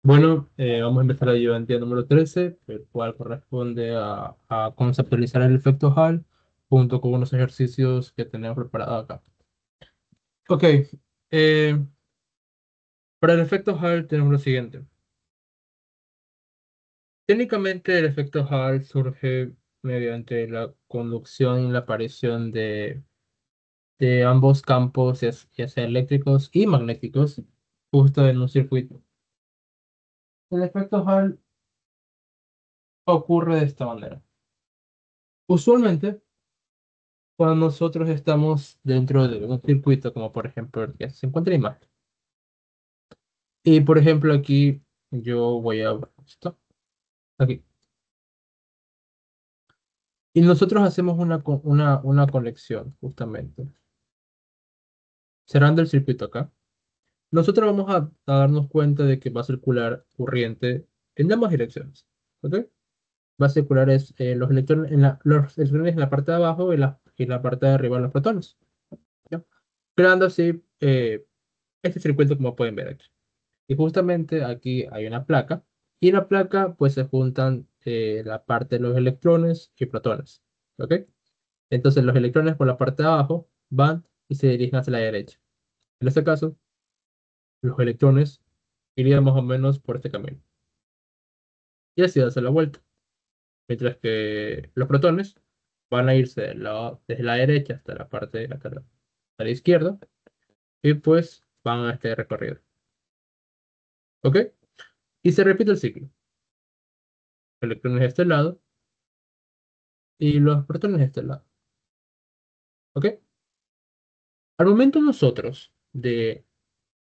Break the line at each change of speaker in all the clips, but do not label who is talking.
Bueno, vamos a empezar la ayudantía número 13, el cual corresponde a conceptualizar el efecto Hall junto con unos ejercicios que tenemos preparados acá. Ok, eh, para el efecto Hall tenemos lo siguiente. Técnicamente el efecto Hall surge mediante la conducción y la aparición de ambos campos, ya sea eléctricos y magnéticos, justo en un circuito. El efecto Hall ocurre de esta manera. Usualmente, cuando nosotros estamos dentro de un circuito, como por ejemplo el que se encuentra en imagen, y por ejemplo aquí yo voy a esto, aquí, y nosotros hacemos una conexión justamente, cerrando el circuito acá, nosotros vamos a darnos cuenta de que va a circular corriente en ambas direcciones, ¿ok? Va a circular los electrones los electrones en la parte de abajo y la parte de arriba los protones, ¿ya? Creando así este circuito como pueden ver aquí. Y justamente aquí hay una placa. Y en la placa pues se juntan la parte de los electrones y protones. ¿Ok? Entonces los electrones por la parte de abajo van y se dirigen hacia la derecha. En este caso, los electrones irían más o menos por este camino. Y así darse la vuelta. Mientras que los protones van a irse desde la derecha hasta la izquierda. Y pues van a este recorrido. ¿Ok? Y se repite el ciclo. Electrones de este lado y los protones de este lado. ¿Ok? Al momento nosotros de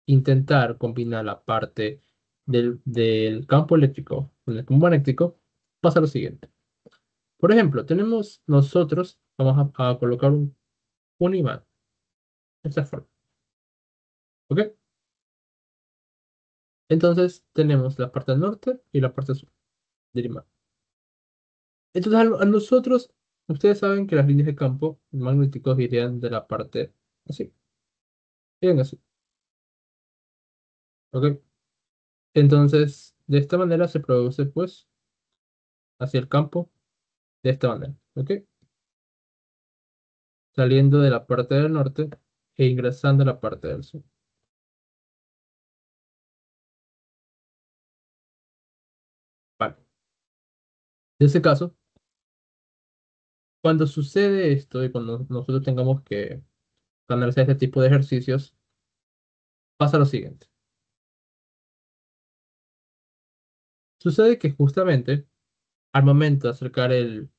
intentar combinar la parte del campo eléctrico con el campo magnético, pasa lo siguiente. Por ejemplo, vamos a colocar un imán de esta forma. ¿Ok? Entonces tenemos la parte norte y la parte sur del imán. Entonces a nosotros, ustedes saben que las líneas de campo magnéticos irían de la parte así, bien así. ¿Ok? Entonces, de esta manera se produce pues hacia el campo de esta manera. ¿Ok? Saliendo de la parte del norte e ingresando a la parte del sur. Vale. En ese caso, cuando sucede esto y cuando nosotros tengamos que analizar este tipo de ejercicios, pasa lo siguiente. Sucede que justamente al momento de acercar el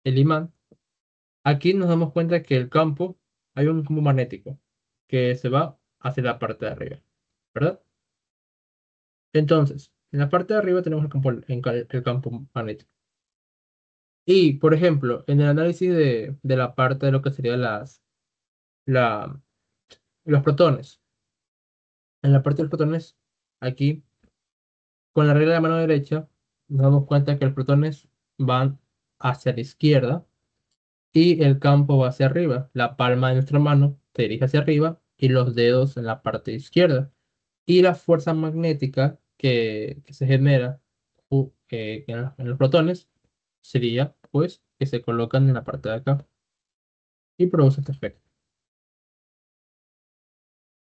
imán, aquí nos damos cuenta que el campo, hay un campo magnético que se va hacia la parte de arriba, ¿verdad? Entonces, en la parte de arriba tenemos el campo magnético. Y, por ejemplo, en el análisis de la parte de lo que serían la, los protones. En la parte de los protones, aquí, con la regla de la mano derecha, nos damos cuenta que los protones van hacia la izquierda y el campo va hacia arriba. La palma de nuestra mano se dirige hacia arriba y los dedos en la parte izquierda. Y la fuerza magnética que se genera en los protones sería, pues, que se colocan en la parte de acá y produce este efecto.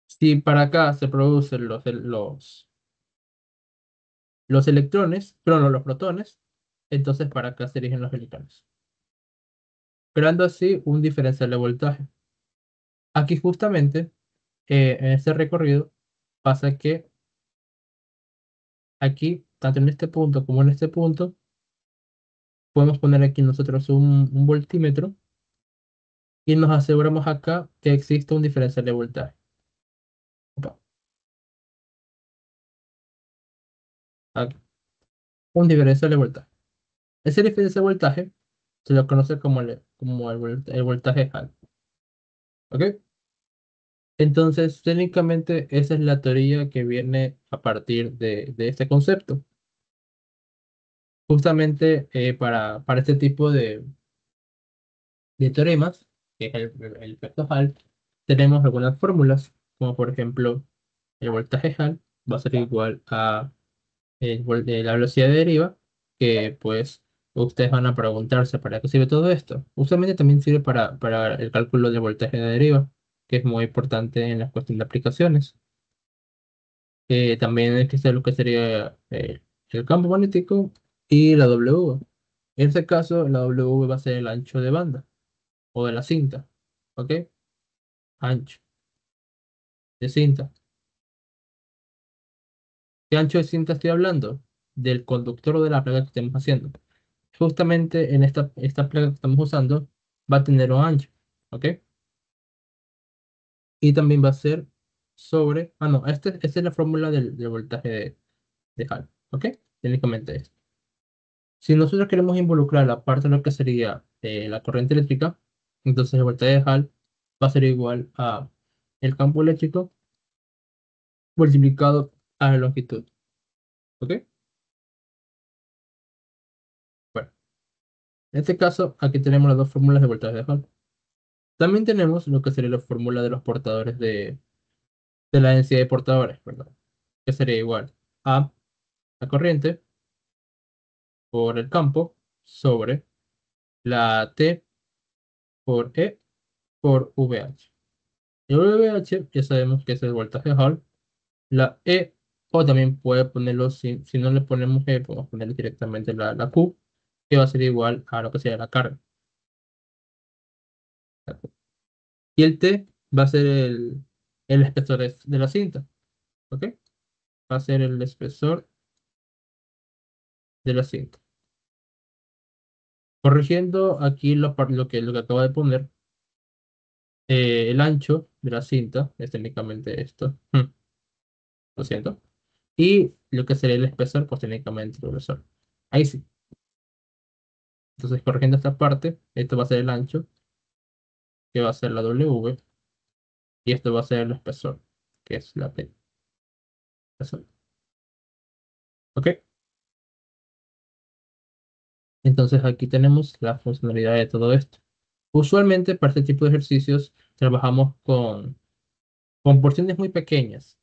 Si para acá se producen los electrones, pero no los protones, entonces para acá se dirigen los electrones, creando así un diferencial de voltaje. Aquí justamente, en este recorrido, pasa que aquí, tanto en este punto como en este punto, podemos poner aquí nosotros un voltímetro y nos aseguramos acá que existe un diferencial de voltaje. Opa, aquí, un diferencial de voltaje. Ese diferencial de voltaje se lo conoce como el voltaje Hall. ¿Ok? Entonces, técnicamente esa es la teoría que viene a partir de este concepto. Justamente para este tipo de teoremas, que es el efecto Hall, tenemos algunas fórmulas, como por ejemplo el voltaje Hall. va a ser igual a la velocidad de deriva, que pues ustedes van a preguntarse para qué sirve todo esto. Usualmente también sirve para el cálculo de voltaje de deriva, que es muy importante en la cuestión de aplicaciones. También existe lo que sería el campo magnético y la W. En este caso, la W va a ser el ancho de banda o de la cinta. ¿Ok? Ancho de cinta. ¿Qué ancho de cinta estoy hablando? Del conductor o de la placa que estemos haciendo. Justamente en esta placa que estamos usando va a tener un ancho. ¿Ok? Y también va a ser sobre. Ah, no, esta es la fórmula del voltaje de Hall. ¿Ok? Técnicamente es. Si nosotros queremos involucrar la parte de lo que sería la corriente eléctrica, entonces el voltaje de Hall va a ser igual a el campo eléctrico multiplicado a la longitud. ¿Ok? Bueno, en este caso, aquí tenemos las dos fórmulas de voltaje de Hall. También tenemos lo que sería la fórmula de los portadores de la densidad de portadores, ¿verdad? Que sería igual a la corriente por el campo sobre la T por E por VH. El VH ya sabemos que es el voltaje de Hall. La E, o también puede ponerlo, si no le ponemos E, podemos ponerle directamente la Q, que va a ser igual a lo que sería la carga. Y el T va a ser el espesor de la cinta, ¿ok? Va a ser el espesor de la cinta. Corrigiendo aquí lo que acabo de poner, el ancho de la cinta es técnicamente esto. Lo siento. Y lo que sería el espesor, pues técnicamente el grosor. Ahí sí. Entonces, corrigiendo esta parte, esto va a ser el ancho, que va a ser la W, y esto va a ser el espesor, que es la P. Espesor. ¿Ok? Entonces, aquí tenemos la funcionalidad de todo esto. Usualmente, para este tipo de ejercicios, trabajamos con porciones muy pequeñas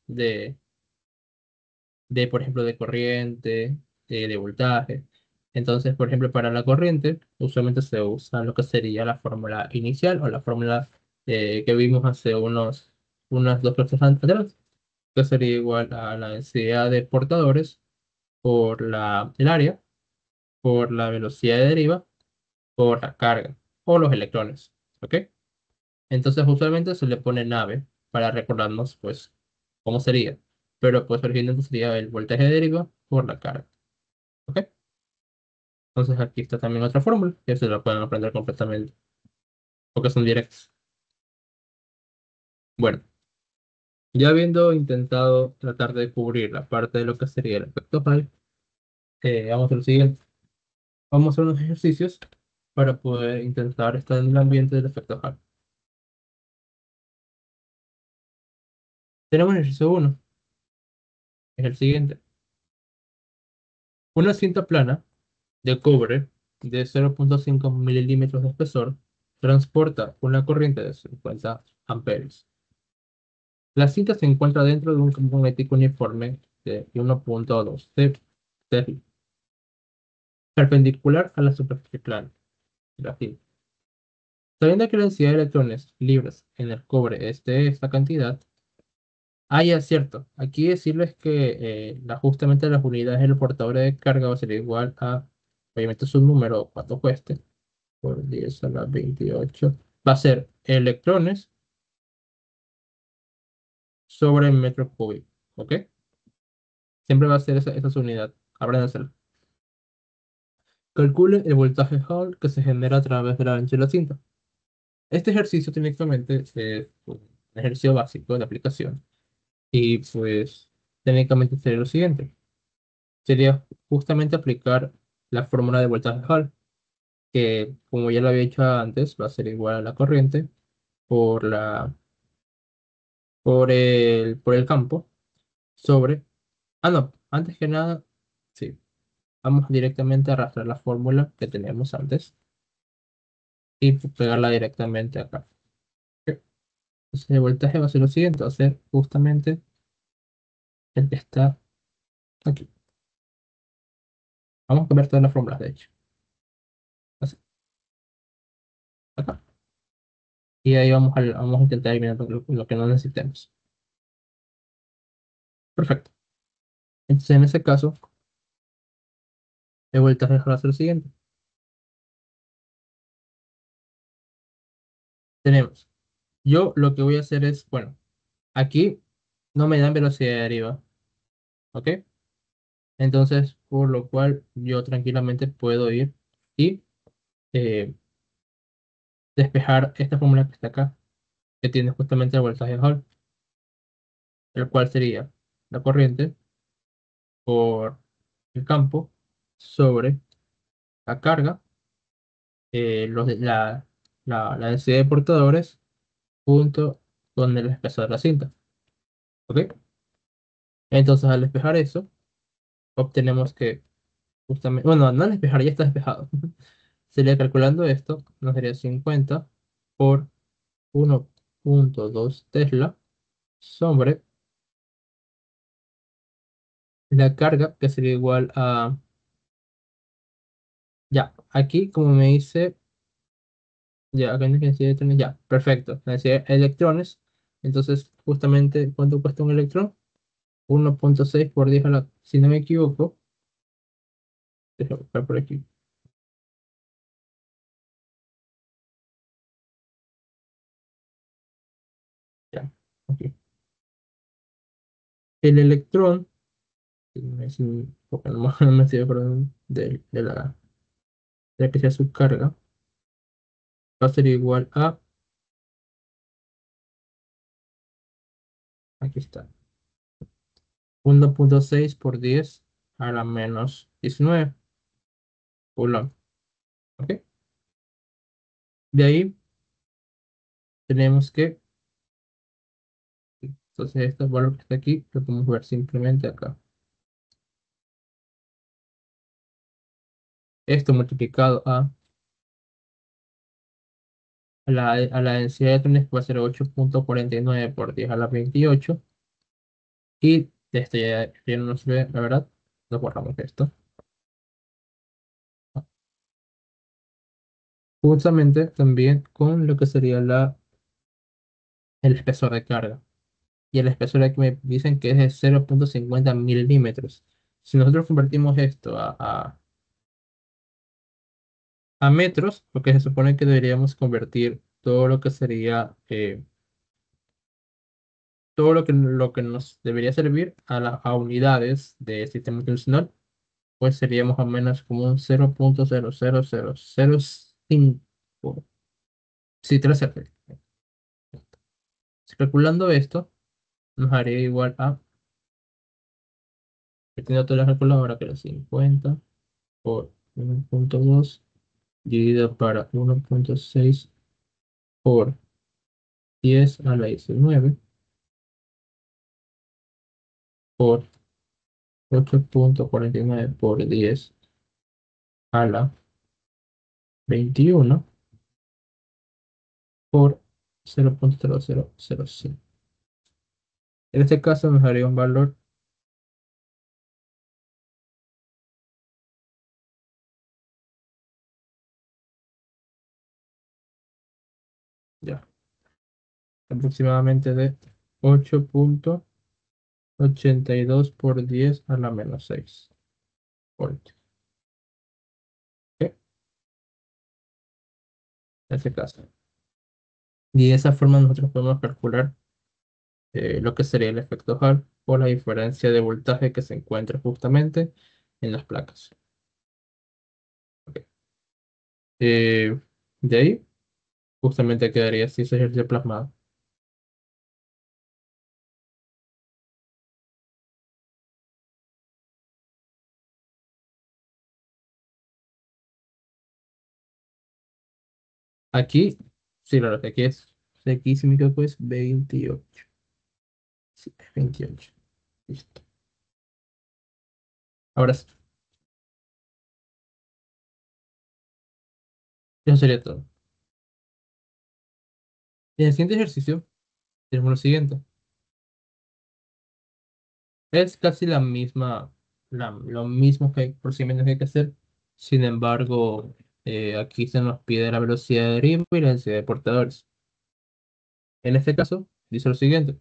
por ejemplo, de corriente, de voltaje. Entonces, por ejemplo, para la corriente, usualmente se usa lo que sería la fórmula inicial o la fórmula que vimos hace unas dos clases atrás, que sería igual a la densidad de portadores por el área, por la velocidad de deriva, por la carga o los electrones. ¿Ok? Entonces, usualmente se le pone nave para recordarnos, pues, cómo sería. Pero, pues, originalmente sería el voltaje de deriva por la carga. ¿Ok? Entonces, aquí está también otra fórmula, que se la pueden aprender completamente, porque son directas. Bueno, ya habiendo intentado tratar de cubrir la parte de lo que sería el efecto Hall, vamos a hacer lo siguiente. Vamos a hacer unos ejercicios para poder intentar estar en el ambiente del efecto Hall. Tenemos el ejercicio 1, es el siguiente. Una cinta plana de cobre de 0,5 milímetros de espesor transporta una corriente de 50 amperios. La cinta se encuentra dentro de un campo magnético uniforme de 1,2 Tesla, perpendicular a la superficie plana de la cinta. Sabiendo que la densidad de electrones libres en el cobre es de esta cantidad, ya es cierto. Aquí decirles que justamente las unidades del portador de carga va a ser igual a, obviamente su número, cuánto cueste, por 10 a la 28, va a ser electrones sobre el metro cúbico, ¿ok? Siempre va a ser esa su unidad. Habrá de hacerlo. Calcule el voltaje Hall que se genera a través de la ancha de la cinta. Este ejercicio técnicamente es un ejercicio básico de aplicación y pues técnicamente sería lo siguiente. Sería justamente aplicar la fórmula de voltaje Hall, que como ya lo había hecho antes, va a ser igual a la corriente por por el campo sobre. Ah, no, antes que nada, sí, vamos directamente a arrastrar la fórmula que teníamos antes y pegarla directamente acá. Ok. Entonces el voltaje va a ser lo siguiente, va a ser justamente el que está aquí. Vamos a cambiar todas las fórmulas, de hecho. Así, acá. Y ahí vamos a intentar eliminar lo que no necesitemos. Perfecto. Entonces, en ese caso, he vuelto a dejar hacer lo siguiente. Tenemos. Yo lo que voy a hacer es, bueno, aquí no me dan velocidad de deriva, ¿ok? Entonces, por lo cual yo tranquilamente puedo ir y eh, despejar esta fórmula que está acá, que tiene justamente el voltaje de Hall, el cual sería la corriente por el campo sobre la carga, la densidad de portadores junto con el espesor de la cinta, ¿ok? Entonces, al despejar eso, obtenemos que justamente, bueno, no al despejar, ya está despejado. Sería calculando esto, nos daría 50 por 1,2 Tesla sobre la carga, que sería igual a, ya, aquí como me dice, ya, acá en la densidad de electrones, ya, perfecto, la densidad de electrones, entonces justamente, ¿cuánto cuesta un electrón? 1,6 por 10 a la, si no me equivoco, déjame buscar por aquí, ya, ok. El electrón, porque no me estoy acordando de que sea su carga, va a ser igual a, aquí está, 1,6 por 10 a la menos 19 coulomb. ¿Ok? De ahí tenemos que, entonces este valor que está aquí, lo podemos ver simplemente acá. Esto multiplicado a la densidad de electrones, que va a ser 8,49 por 10 a la 28. Y de esto ya no nos ve, la verdad. Nos borramos esto. Justamente también con lo que sería el espesor de carga. Y el espesor aquí me dicen que es de 0,50 milímetros. Si nosotros convertimos esto a metros, porque se supone que deberíamos convertir todo lo que sería, todo lo que nos debería servir a unidades de sistema internacional, pues sería más o menos como un 0,00005. Sí, 3 ceros. Calculando esto, nos haría igual a, metiendo toda la calculadora, que era 50 por 1,2 dividido para 1,6 por 10 a la 19 por 8,49 por 10 a la 21 por 0,0005. En este caso nos daría un valor, ya, aproximadamente de 8,82 por 10 a la menos 6 volt. ¿Ok? En este caso. Y de esa forma nosotros podemos calcular lo que sería el efecto Hall o la diferencia de voltaje que se encuentra justamente en las placas. Ok. Eh, de ahí, justamente quedaría así ese ejercicio plasmado. Aquí, sí, claro que aquí sí me quedo pues 28. Sí, 28. Listo. Ahora sí, eso sería todo. Y en el siguiente ejercicio tenemos lo siguiente. Es casi la misma, lo mismo que procedimiento que hay que hacer. Sin embargo, aquí se nos pide la velocidad de deriva y la densidad de portadores. En este caso, dice lo siguiente.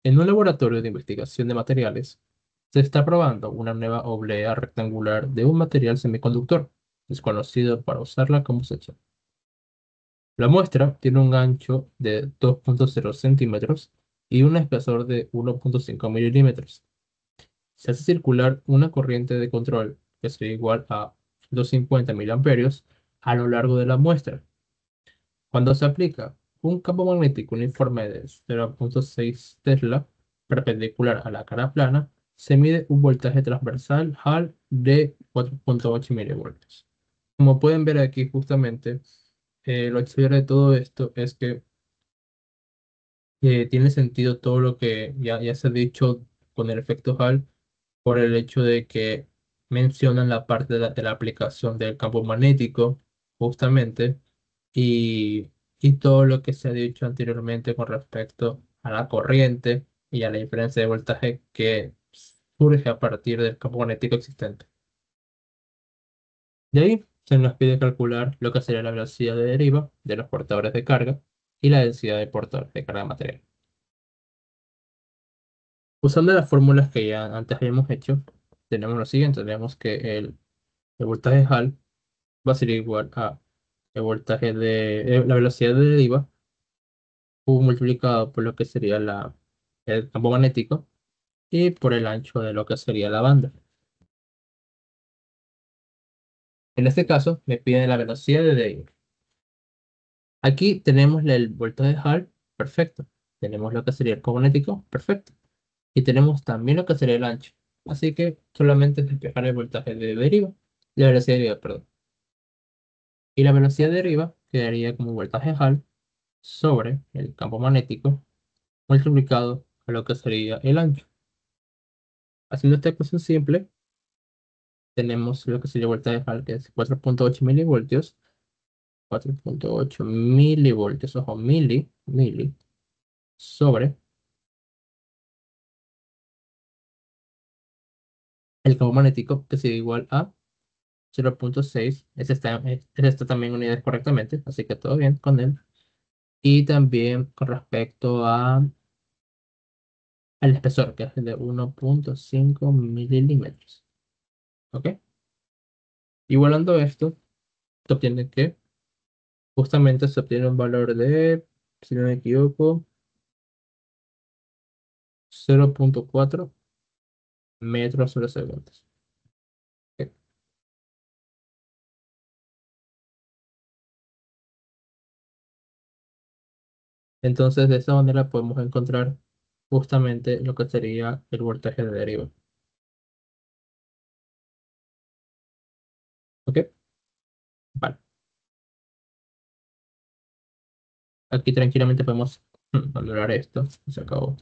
En un laboratorio de investigación de materiales, se está probando una nueva oblea rectangular de un material semiconductor, desconocido para usarla como sección. La muestra tiene un ancho de 2,0 centímetros y un espesor de 1,5 milímetros. Se hace circular una corriente de control que sería igual a 250 miliamperios a lo largo de la muestra. Cuando se aplica un campo magnético uniforme de 0,6 Tesla perpendicular a la cara plana, se mide un voltaje transversal Hall de 4,8 milivoltios. Como pueden ver aquí justamente, lo chévere de todo esto es que tiene sentido todo lo que ya se ha dicho con el efecto Hall por el hecho de que mencionan la parte de la aplicación del campo magnético, justamente, y, y todo lo que se ha dicho anteriormente con respecto a la corriente y a la diferencia de voltaje que surge a partir del campo magnético existente. De ahí se nos pide calcular lo que sería la velocidad de deriva de los portadores de carga y la densidad de portadores de carga material. Usando las fórmulas que ya antes habíamos hecho, tenemos lo siguiente, tenemos que el voltaje Hall va a ser igual a la velocidad de deriva multiplicado por lo que sería el campo magnético y por el ancho de lo que sería la banda. En este caso, me piden la velocidad de deriva. Aquí tenemos el voltaje Hall, perfecto. Tenemos lo que sería el campo magnético, perfecto. Y tenemos también lo que sería el ancho. Así que solamente es despejar el voltaje de deriva, la velocidad de deriva, perdón. Y la velocidad de deriva quedaría como voltaje Hall sobre el campo magnético multiplicado a lo que sería el ancho. Haciendo esta ecuación simple, tenemos lo que sería voltaje Hall, que es 4,8 milivoltios, 4,8 milivoltios, ojo, mili, sobre el campo magnético, que sería igual a 0,6. Ese está también unido correctamente, así que todo bien con él. Y también con respecto al espesor, que es de 1,5 milímetros. ¿Ok? Igualando esto, se obtiene que justamente se obtiene un valor de, si no me equivoco, 0,4 metros sobre segundos. Ok. Entonces, de esa manera podemos encontrar justamente lo que sería el voltaje de deriva. ¿Ok? Vale. Aquí tranquilamente podemos valorar esto. Se acabó.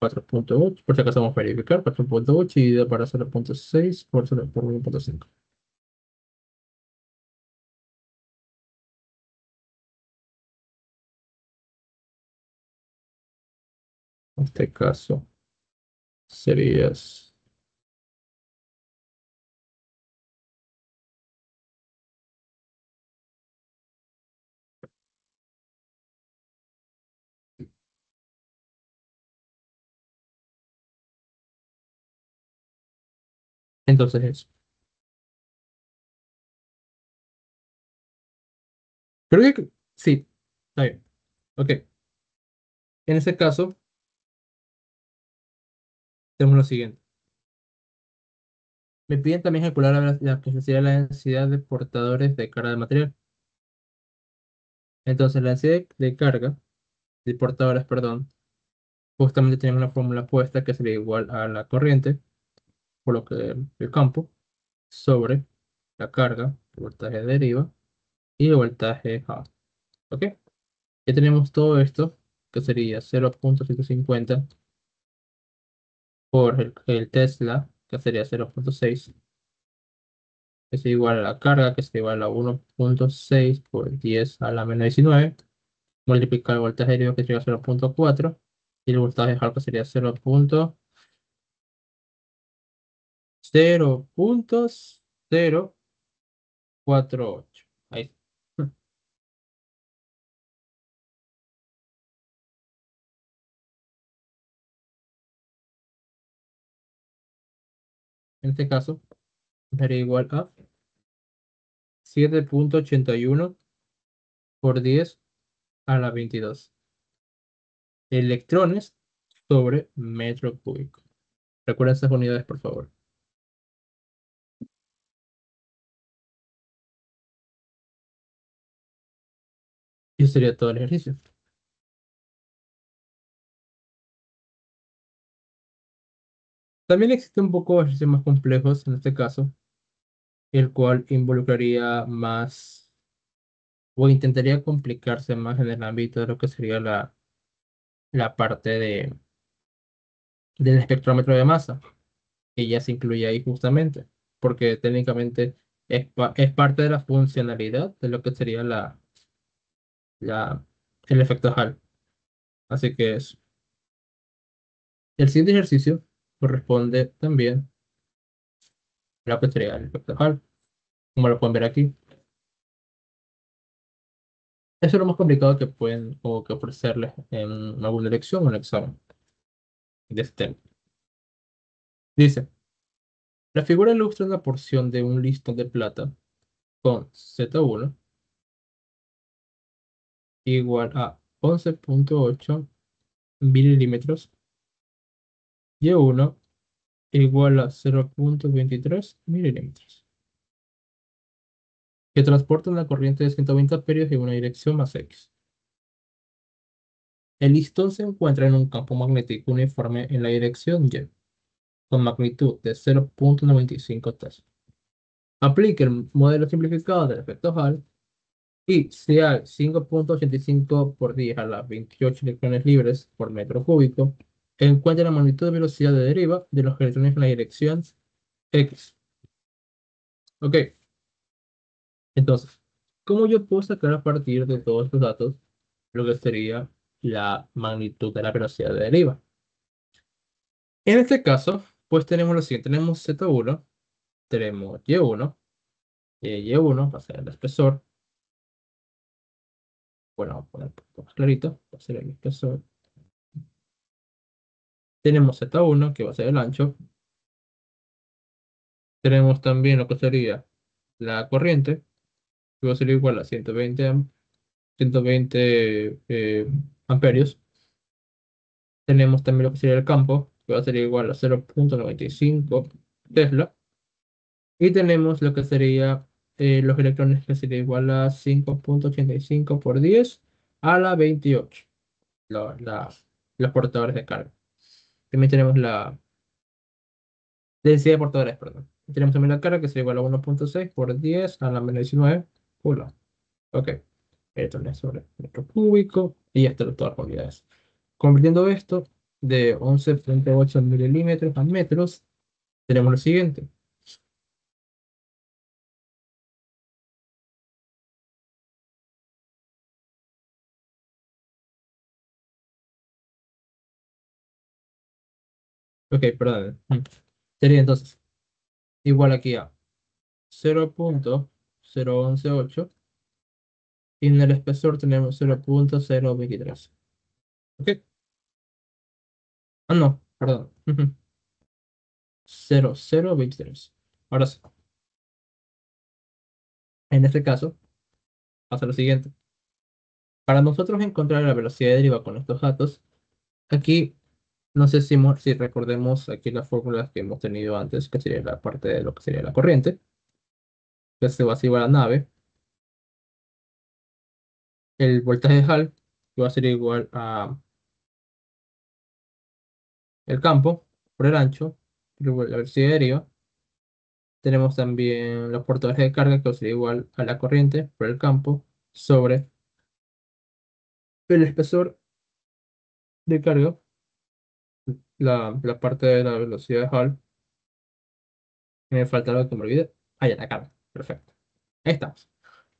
4,8. Por si acaso vamos a verificar. 4,8 y para 0,6 por 1,5. En este caso sería. Entonces eso. Creo que sí. Está bien. Ok. En ese caso, tenemos lo siguiente. Me piden también calcular la que sería la densidad de portadores de carga de material. Entonces, la densidad de carga, de portadores, perdón, justamente tenemos una fórmula puesta que sería igual a la corriente, por lo que el campo, sobre la carga, el voltaje de deriva y el voltaje Hall. ¿Ok? Ya tenemos todo esto, que sería 0,150 por el Tesla, que sería 0,6, que es igual a la carga, que es igual a 1,6 por 10 a la menos 19, multiplicar el voltaje derivado que sería 0,4 y el voltaje de Hall sería 0,048. Ahí. En este caso, daría igual a 7,81 por 10 a la 22 electrones sobre metro cúbico. Recuerden esas unidades, por favor. Y eso sería todo el ejercicio. También existen un poco de ejercicios más complejos en este caso, el cual involucraría más o intentaría complicarse más en el ámbito de lo que sería la parte del espectrómetro de masa, que ya se incluye ahí justamente, porque técnicamente es parte de la funcionalidad de lo que sería la, el efecto Hall. Así que el siguiente ejercicio corresponde también a lo que sería el efecto Hall, como lo pueden ver aquí. Eso es lo más complicado que pueden o que ofrecerles en alguna lección o un examen de este tema. Dice, la figura ilustra una porción de un listón de plata con Z1 igual a 11,8 milímetros y Y1 igual a 0,23 milímetros, que transporta una corriente de 120 amperios en una dirección más X. El listón se encuentra en un campo magnético uniforme en la dirección Y, con magnitud de 0,95 Tesla. Aplique el modelo simplificado del efecto Hall y si hay 5,85 por 10 a las 28 electrones libres por metro cúbico, encuentre la magnitud de velocidad de deriva de los electrones en la dirección X. Ok, entonces, ¿cómo yo puedo sacar a partir de todos estos datos lo que sería la magnitud de la velocidad de deriva? En este caso, pues tenemos lo siguiente, tenemos Z1, tenemos Y1, Y1 va a ser el espesor, bueno, vamos a poner un poco más clarito, va a ser el espesor. Tenemos Z1, que va a ser el ancho. Tenemos también lo que sería la corriente, que va a ser igual a 120 amperios. Tenemos también lo que sería el campo, que va a ser igual a 0,95 Tesla. Y tenemos lo que sería los electrones, que sería igual a 5,85 por 10 a la 28, la- la- los portadores de carga. También tenemos la densidad de portadores, perdón. Y tenemos también la carga, que sería igual a 1,6 por 10 a la menos 19 coulomb. Ok, electrones sobre metro cúbico y ya están todas las unidades. Convirtiendo esto de 11,8 milímetros a metros, tenemos lo siguiente. Ok, perdón. Sería entonces igual aquí a 0,0118 y en el espesor tenemos 0,023. Ok, ah, no, perdón. 0,023. Ahora sí, en este caso pasa lo siguiente. Para nosotros encontrar la velocidad de deriva con estos datos, aquí no sé si recordemos aquí las fórmulas que hemos tenido antes, que sería la parte de lo que sería la corriente, que se va a a la nave, el voltaje de Hall, que va a ser igual a el campo por el ancho, por la velocidad de deriva. Tenemos también los portadores de carga, que va a ser igual a la corriente por el campo sobre el espesor de carga, la parte de la velocidad de Hall. Me falta algo que me olvide. Ah, ya, la carga. Perfecto. Ahí estamos.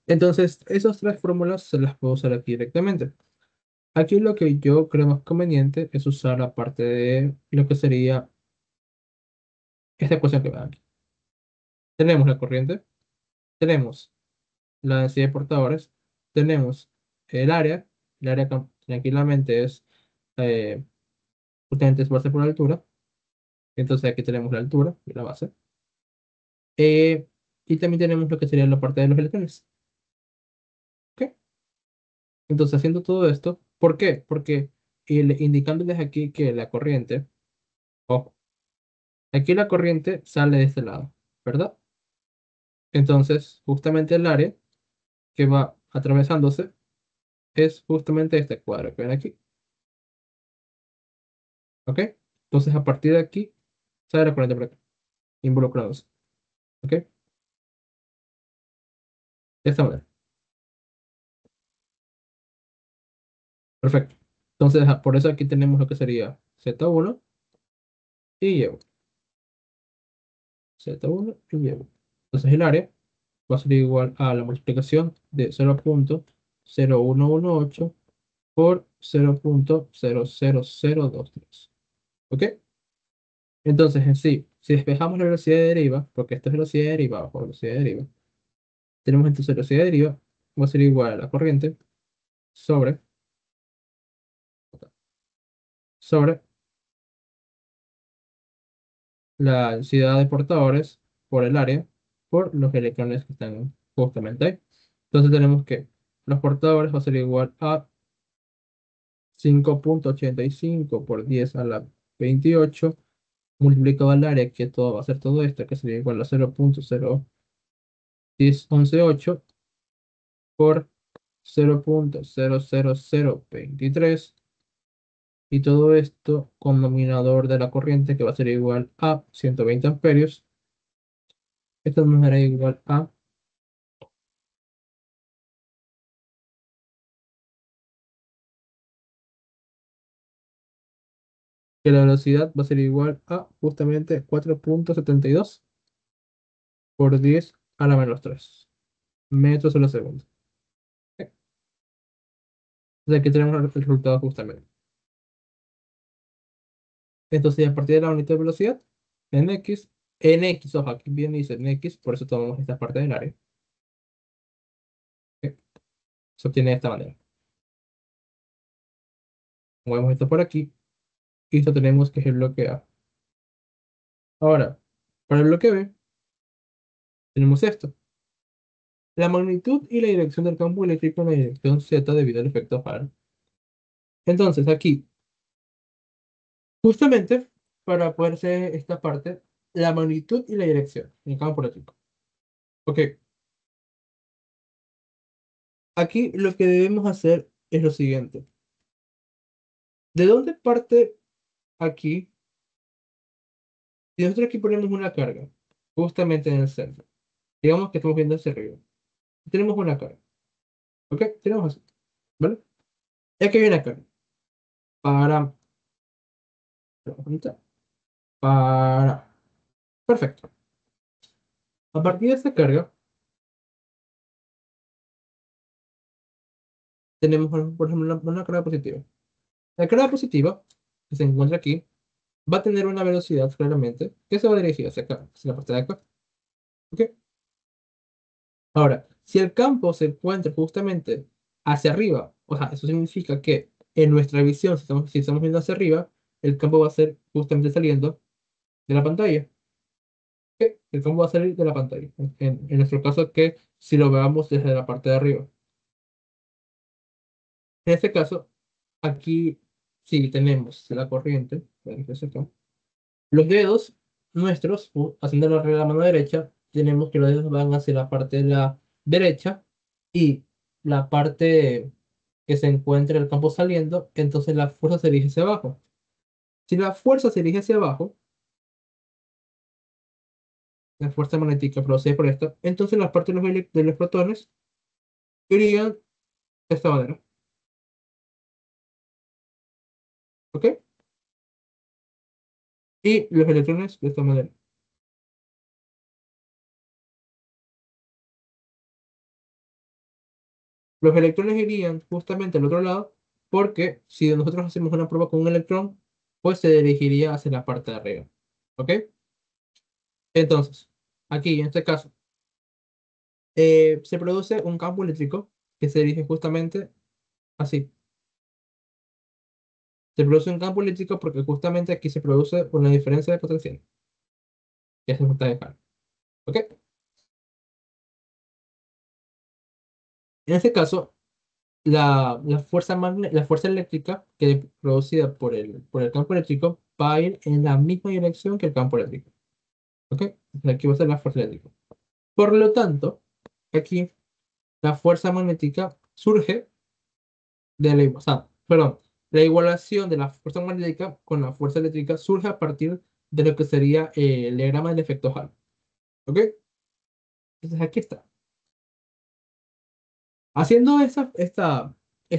Entonces, esas tres fórmulas se las puedo usar aquí directamente. Aquí lo que yo creo más conveniente es usar la parte de lo que sería esta ecuación que ven aquí. Tenemos la corriente, tenemos la densidad de portadores, tenemos el área tranquilamente es eh, justamente es base por altura, entonces aquí tenemos la altura y la base. Eh, y también tenemos lo que sería la parte de los electrones. ¿Ok? Entonces, haciendo todo esto, ¿por qué? Porque indicándoles aquí que la corriente, ojo, aquí la corriente sale de este lado, ¿verdad? Entonces, justamente el área que va atravesándose es justamente este cuadro que ven aquí, ¿ok? Entonces, a partir de aquí, sale la corriente por acá, involucrados, ¿ok? De esta manera. Perfecto. Entonces, por eso aquí tenemos lo que sería Z1 y Y1. Z1 y Y1. Entonces, el área va a ser igual a la multiplicación de 0,0118 por 0,00023. ¿Ok? Entonces, en sí, si despejamos la velocidad de deriva, porque esto es velocidad de deriva bajo velocidad de deriva, tenemos entonces velocidad de deriva va a ser igual a la corriente sobre, sobre la densidad de portadores por el área por los electrones que están justamente ahí. Entonces tenemos que los portadores va a ser igual a 5,85 por 10 a la 28 multiplicado al área, que todo va a ser todo esto, que sería igual a 0,01118 por 0,00023 y todo esto con denominador de la corriente que va a ser igual a 120 amperios. Esto nos dará igual a que la velocidad va a ser igual a justamente 4,72 por 10 a la menos 3 metros a la segunda. Entonces aquí tenemos el resultado justamente. Entonces, a partir de la unidad de velocidad, en X, ojo, aquí viene y dice en X, por eso tomamos esta parte del área. ¿Ok? Se obtiene de esta manera. Movemos esto por aquí y esto tenemos que es el bloque A. Ahora, para el bloque B, tenemos esto. La magnitud y la dirección del campo eléctrico en la dirección Z debido al efecto Hall. Entonces, aquí, justamente, para poder hacer esta parte, la magnitud y la dirección del campo eléctrico. Ok, aquí lo que debemos hacer es lo siguiente. ¿De dónde parte aquí? Si nosotros aquí ponemos una carga, justamente en el centro, digamos que estamos viendo hacia arriba, tenemos una carga, ¿ok? Tenemos así, ¿vale? Y aquí hay una carga, para, para, perfecto. A partir de esta carga, tenemos, por ejemplo, una carga positiva. La carga positiva, que se encuentra aquí, va a tener una velocidad, claramente, que se va a dirigir hacia acá, hacia la parte de acá, ¿ok? Ahora, si el campo se encuentra justamente hacia arriba, o sea, eso significa que en nuestra visión, si estamos viendo hacia arriba, el campo va a ser justamente saliendo de la pantalla. ¿Ok? El campo va a salir de la pantalla. En nuestro caso, que si lo veamos desde la parte de arriba. En este caso, aquí sí tenemos la corriente. Fíjense acá. Los dedos nuestros, haciendo la regla de la mano derecha, tenemos que los dedos van hacia la parte de la derecha y la parte que se encuentra el campo saliendo, entonces la fuerza se dirige hacia abajo. Si la fuerza se dirige hacia abajo, la fuerza magnética procede por esto, entonces las partes de los protones irían de esta manera. ¿Ok? Y los electrones de esta manera. Los electrones irían justamente al otro lado porque si nosotros hacemos una prueba con un electrón, pues se dirigiría hacia la parte de arriba. ¿Ok? Entonces, aquí en este caso, se produce un campo eléctrico que se dirige justamente así. Se produce un campo eléctrico porque justamente aquí se produce una diferencia de potencial, que es el voltaje de Hall. ¿Ok? En este caso, la fuerza eléctrica que es producida por el campo eléctrico va a ir en la misma dirección que el campo eléctrico. ¿Ok? Aquí va a ser la fuerza eléctrica. Por lo tanto, aquí la fuerza magnética surge o sea, perdón, la igualación de la fuerza magnética con la fuerza eléctrica surge a partir de lo que sería el diagrama del efecto Hall. ¿Ok? Entonces aquí está. Haciendo esta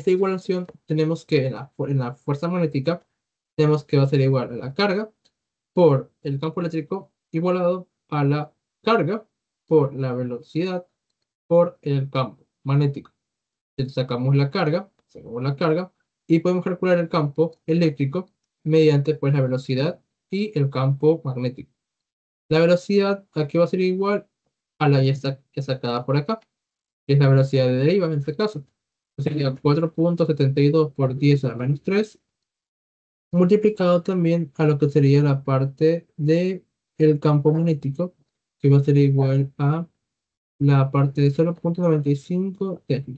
igualación, tenemos que en la fuerza magnética, tenemos que va a ser igual a la carga por el campo eléctrico igualado a la carga por la velocidad por el campo magnético. Entonces sacamos la carga y podemos calcular el campo eléctrico mediante pues la velocidad y el campo magnético. La velocidad aquí va a ser igual a la ya sacada por acá, que es la velocidad de deriva en este caso. Sería 4,72 por 10 a la menos 3 multiplicado también a lo que sería la parte de el campo magnético, que va a ser igual a la parte de 0,95 Tesla.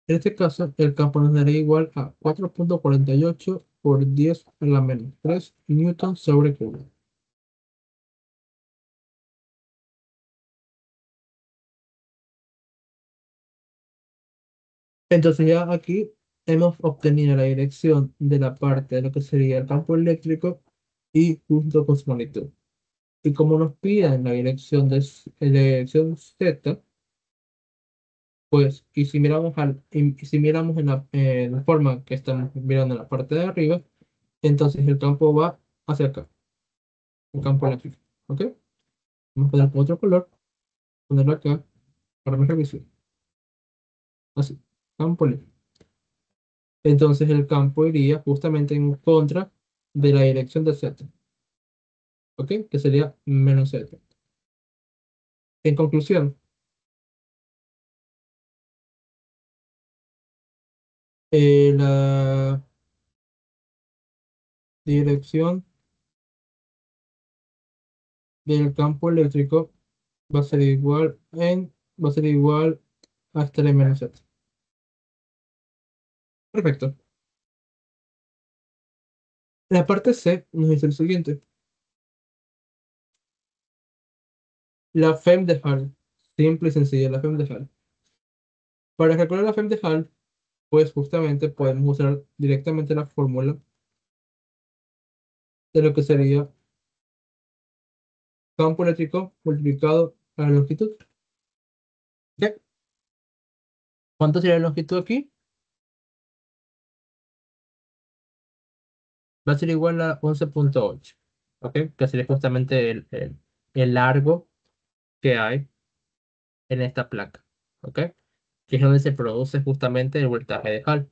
En este caso, el campo nos daría igual a 4,48 por 10 a la menos 3 newton sobre Coulomb. Entonces ya aquí hemos obtenido la dirección de la parte de lo que sería el campo eléctrico y junto con su magnitud. Y como nos piden la dirección Z, pues, y si miramos en la forma que estamos mirando en la parte de arriba, entonces el campo va hacia acá, el campo eléctrico. ¿Ok? Vamos a poner otro color, ponerlo acá para mi revisión. Así, campo eléctrico. Entonces el campo iría justamente en contra de la dirección de Z. ¿Ok? Que sería menos Z. En conclusión, la dirección del campo eléctrico va a ser igual a esta de menos Z. Perfecto. La parte C nos dice el siguiente. La FEM de Hall. Simple y sencilla, la FEM de Hall. Para calcular la FEM de Hall, pues justamente podemos usar directamente la fórmula de lo que sería campo eléctrico multiplicado a la longitud. ¿Qué? ¿Cuánto sería la longitud aquí? Va a ser igual a 11,8. ¿Ok? Que sería justamente el largo que hay en esta placa. ¿Ok? Que es donde se produce justamente el voltaje de Hall.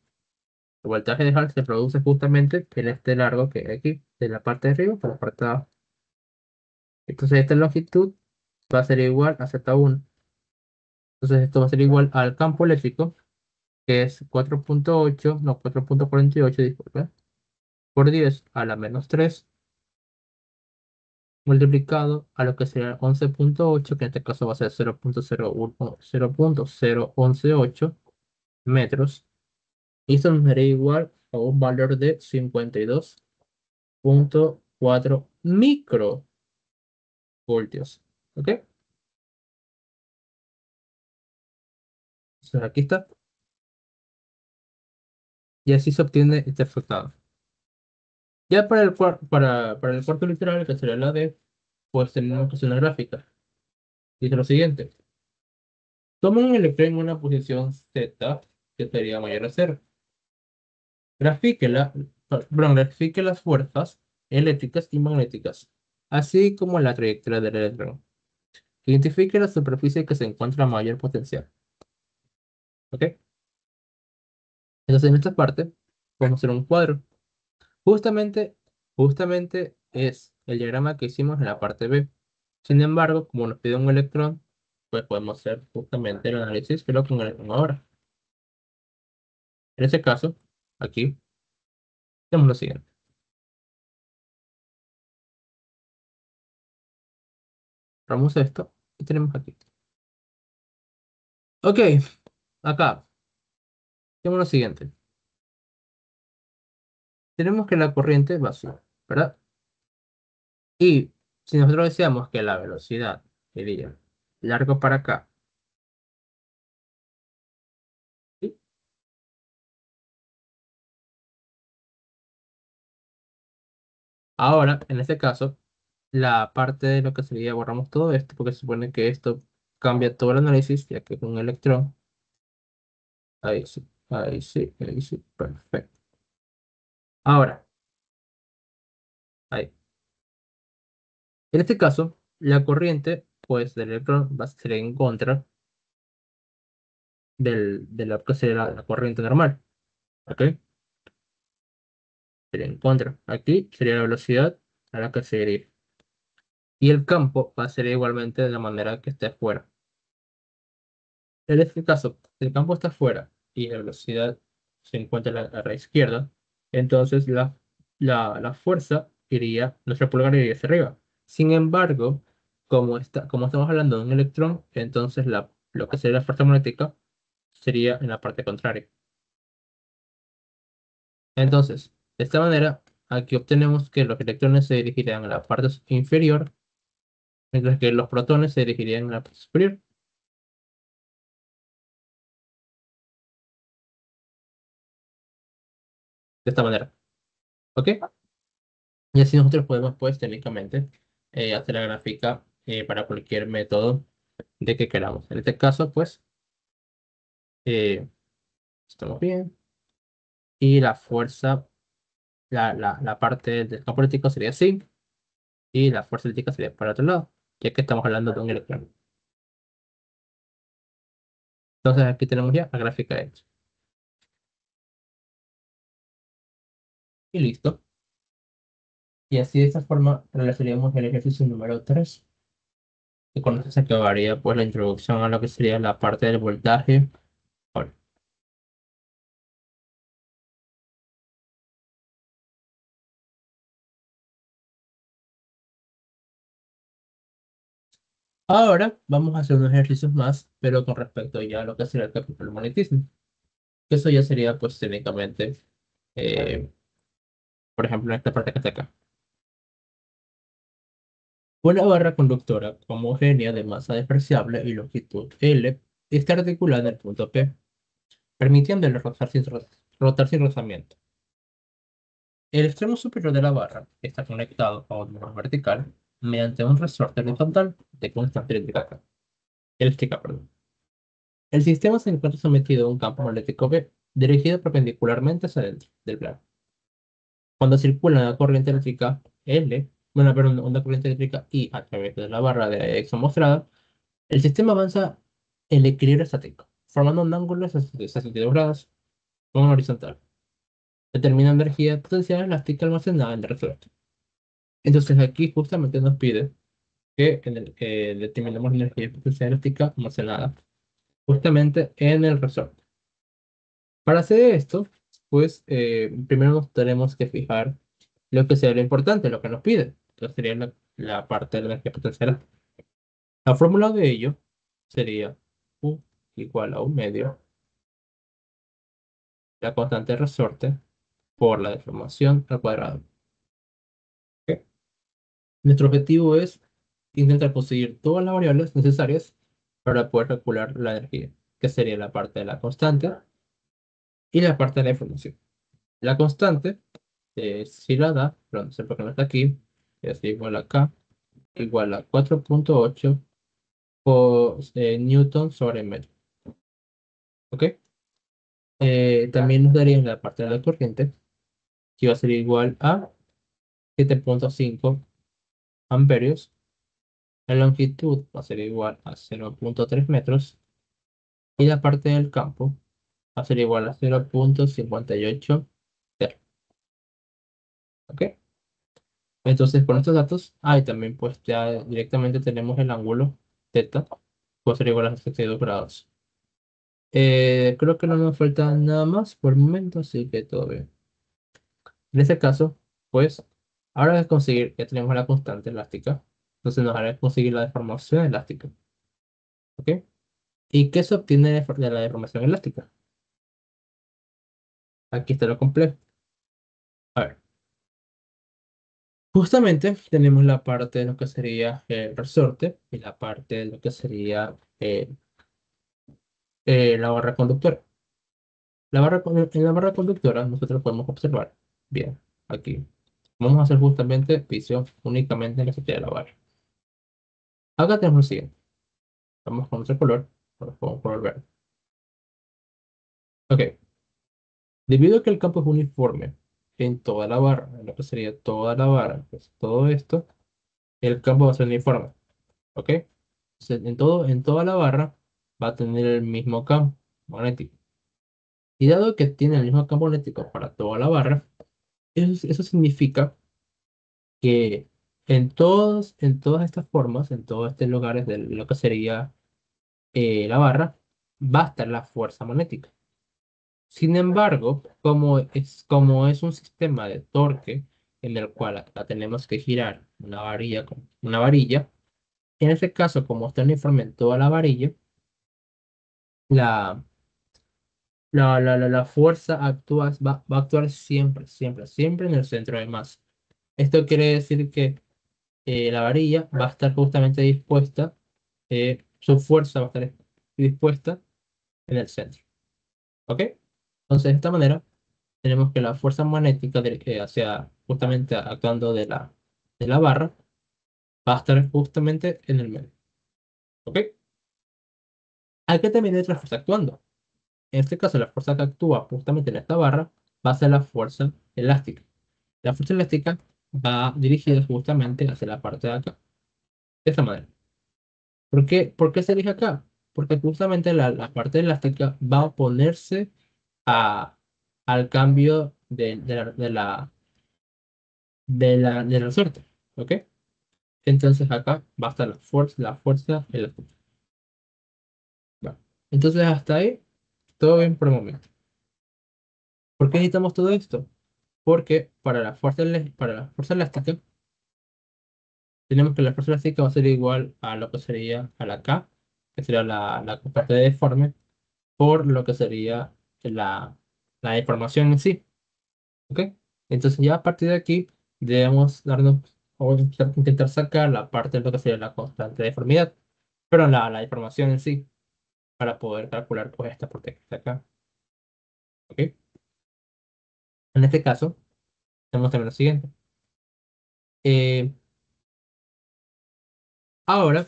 El voltaje de Hall se produce justamente en este largo que hay aquí, de la parte de arriba para la parte de abajo. Entonces esta longitud va a ser igual a Z1. Entonces esto va a ser igual al campo eléctrico, que es 4,8, no, 4,48, disculpe, por 10 a la menos 3 multiplicado a lo que sería 11,8, que en este caso va a ser 0,018 metros. Y esto nos daría igual a un valor de 52,4 microvoltios. ¿Ok? Entonces aquí está. Y así se obtiene este resultado. Ya para el cuarto literal, que sería la D, pues tenemos que hacer una gráfica. Dice lo siguiente. Toma un electrón en una posición Z, que sería mayor a cero. Grafique las fuerzas eléctricas y magnéticas, así como la trayectoria del electrón. Identifique la superficie que se encuentra a mayor potencial. ¿Ok? Entonces en esta parte podemos hacer un cuadro. Justamente, justamente es el diagrama que hicimos en la parte B. Sin embargo, como nos pide un electrón, pues podemos hacer justamente el análisis, pero con el electrón ahora. En este caso, aquí tenemos lo siguiente. Vamos esto y tenemos aquí. Ok, acá tenemos lo siguiente. Tenemos que la corriente va así, ¿verdad? Y si nosotros deseamos que la velocidad sería largo para acá, ¿sí? Ahora, en este caso, la parte de lo que sería, borramos todo esto, porque se supone que esto cambia todo el análisis, ya que es un electrón. Ahí sí, ahí sí, ahí sí, perfecto. Ahora, ahí. En este caso, la corriente, pues, del electrón va a ser en contra de lo que sería la corriente normal, ¿ok? Sería en contra. Aquí sería la velocidad a la que se dirige. Y el campo va a ser igualmente de la manera que esté afuera. En este caso, si el campo está afuera y la velocidad se encuentra a la izquierda, entonces la fuerza iría, nuestra pulgar iría hacia arriba. Sin embargo, como estamos hablando de un electrón, entonces lo que sería la fuerza magnética sería en la parte contraria. Entonces, de esta manera, aquí obtenemos que los electrones se dirigirían a la parte inferior, mientras que los protones se dirigirían a la parte superior. De esta manera. ¿Ok? Y así nosotros podemos, pues, técnicamente hacer la gráfica para cualquier método de que queramos. En este caso, pues, eh, estamos bien. Y la fuerza, la parte del campo eléctrico sería así. Y la fuerza eléctrica sería para otro lado, ya que estamos hablando de un electrón. Entonces aquí tenemos ya la gráfica hecha. Y listo. Y así de esta forma realizaríamos el ejercicio número 3. Y con esto se acabaría, pues, la introducción a lo que sería la parte del voltaje. Ahora, ahora vamos a hacer unos ejercicios más, pero con respecto ya a lo que sería el capítulo del magnetismo. Que eso ya sería, pues, técnicamente, eh, por ejemplo, en esta parte que está acá. Una barra conductora homogénea de masa despreciable y longitud L está articulada en el punto P, permitiéndole rotar sin rozamiento. El extremo superior de la barra está conectado a un muro vertical mediante un resorte horizontal de constante eléctrica, perdón. El sistema se encuentra sometido a un campo magnético B dirigido perpendicularmente hacia adentro del plano. Cuando circula una corriente eléctrica L, bueno, perdón, una corriente eléctrica I a través de la barra de Exxon mostrada, el sistema avanza en el equilibrio estático, formando un ángulo de 62 grados con una horizontal. Determina energía potencial elástica almacenada en el resorte. Entonces aquí justamente nos pide que determinemos la energía potencial elástica almacenada justamente en el resorte. Para hacer esto, pues primero nos tenemos que fijar lo que sea lo importante, lo que nos pide. Entonces sería la parte de la energía potencial. La fórmula de ello sería U igual a un medio, la constante de resorte por la deformación al cuadrado. ¿Ok? Nuestro objetivo es intentar conseguir todas las variables necesarias para poder calcular la energía, que sería la parte de la constante y la parte de la información. La constante, si la da, pero no sé por qué no está aquí, es igual a K, igual a 4,8 por Newton sobre metro. ¿Ok? También nos daría la parte de la corriente, que va a ser igual a 7,5 amperios. La longitud va a ser igual a 0,3 metros. Y la parte del campo va a ser igual a 0,58 ter. ¿Ok? Entonces, con estos datos, y también pues ya directamente tenemos el ángulo θ, va a ser igual a 62 grados. Creo que no nos falta nada más por el momento, así que todo bien. En este caso, pues, ahora que conseguir, ya tenemos la constante elástica, entonces nos hará conseguir la deformación elástica. ¿Ok? ¿Y qué se obtiene de la deformación elástica? Aquí está lo complejo. A ver, justamente tenemos la parte de lo que sería el resorte y la parte de lo que sería la barra conductora. En la barra conductora nosotros podemos observar, bien, aquí. Vamos a hacer justamente visión únicamente en la silla de la barra. Acá tenemos lo siguiente. Vamos con otro color, con color verde. Ok, debido a que el campo es uniforme en toda la barra, en lo que sería toda la barra, pues todo esto, el campo va a ser uniforme. ¿Ok? Entonces, en toda la barra va a tener el mismo campo magnético. Y dado que tiene el mismo campo magnético para toda la barra, eso significa que en todas estas formas, en todos estos lugares de lo que sería la barra, va a estar la fuerza magnética. Sin embargo, como es un sistema de torque en el cual la tenemos que girar una varilla con una varilla, en este caso, como está uniforme en toda la varilla, la, la fuerza va a actuar siempre, siempre, siempre en el centro de masa. Esto quiere decir que la varilla va a estar justamente dispuesta, su fuerza va a estar dispuesta en el centro. ¿Ok? Entonces, de esta manera, tenemos que la fuerza magnética hacia justamente actuando de la barra va a estar justamente en el medio. ¿Ok? Aquí también hay otra fuerza actuando. En este caso, la fuerza que actúa justamente en esta barra va a ser la fuerza elástica. La fuerza elástica va dirigida justamente hacia la parte de acá, de esta manera. Por qué se elige acá? Porque justamente la parte elástica va a oponerse a, al cambio del resorte. ¿Ok? Entonces acá va a estar la fuerza elástica. Va. Entonces hasta ahí, todo bien por el momento. ¿Por qué necesitamos todo esto? Porque para la fuerza elástica, tenemos que la fuerza elástica va a ser igual a lo que sería a la K, que sería la parte deforme, por lo que sería la, la deformación en sí. ¿Ok? Entonces ya a partir de aquí debemos darnos o intentar sacar la parte de lo que sería la constante de deformidad, pero la deformación en sí, para poder calcular pues esta parte que está acá. ¿Ok? En este caso, tenemos también lo siguiente. Eh, ahora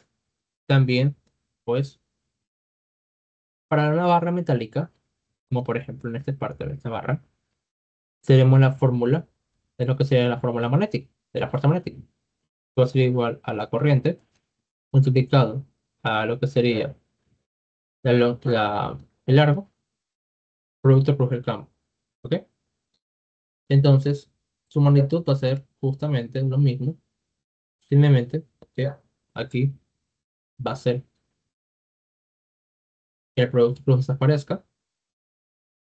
también, pues, para una barra metálica, como por ejemplo en esta parte de esta barra, tenemos la fórmula de lo que sería la fórmula magnética, de la fuerza magnética. Va a ser igual a la corriente multiplicado a lo que sería el largo, producto por el campo. ¿Ok? Entonces, su magnitud va a ser justamente lo mismo, simplemente que aquí va a ser que el producto plus desaparezca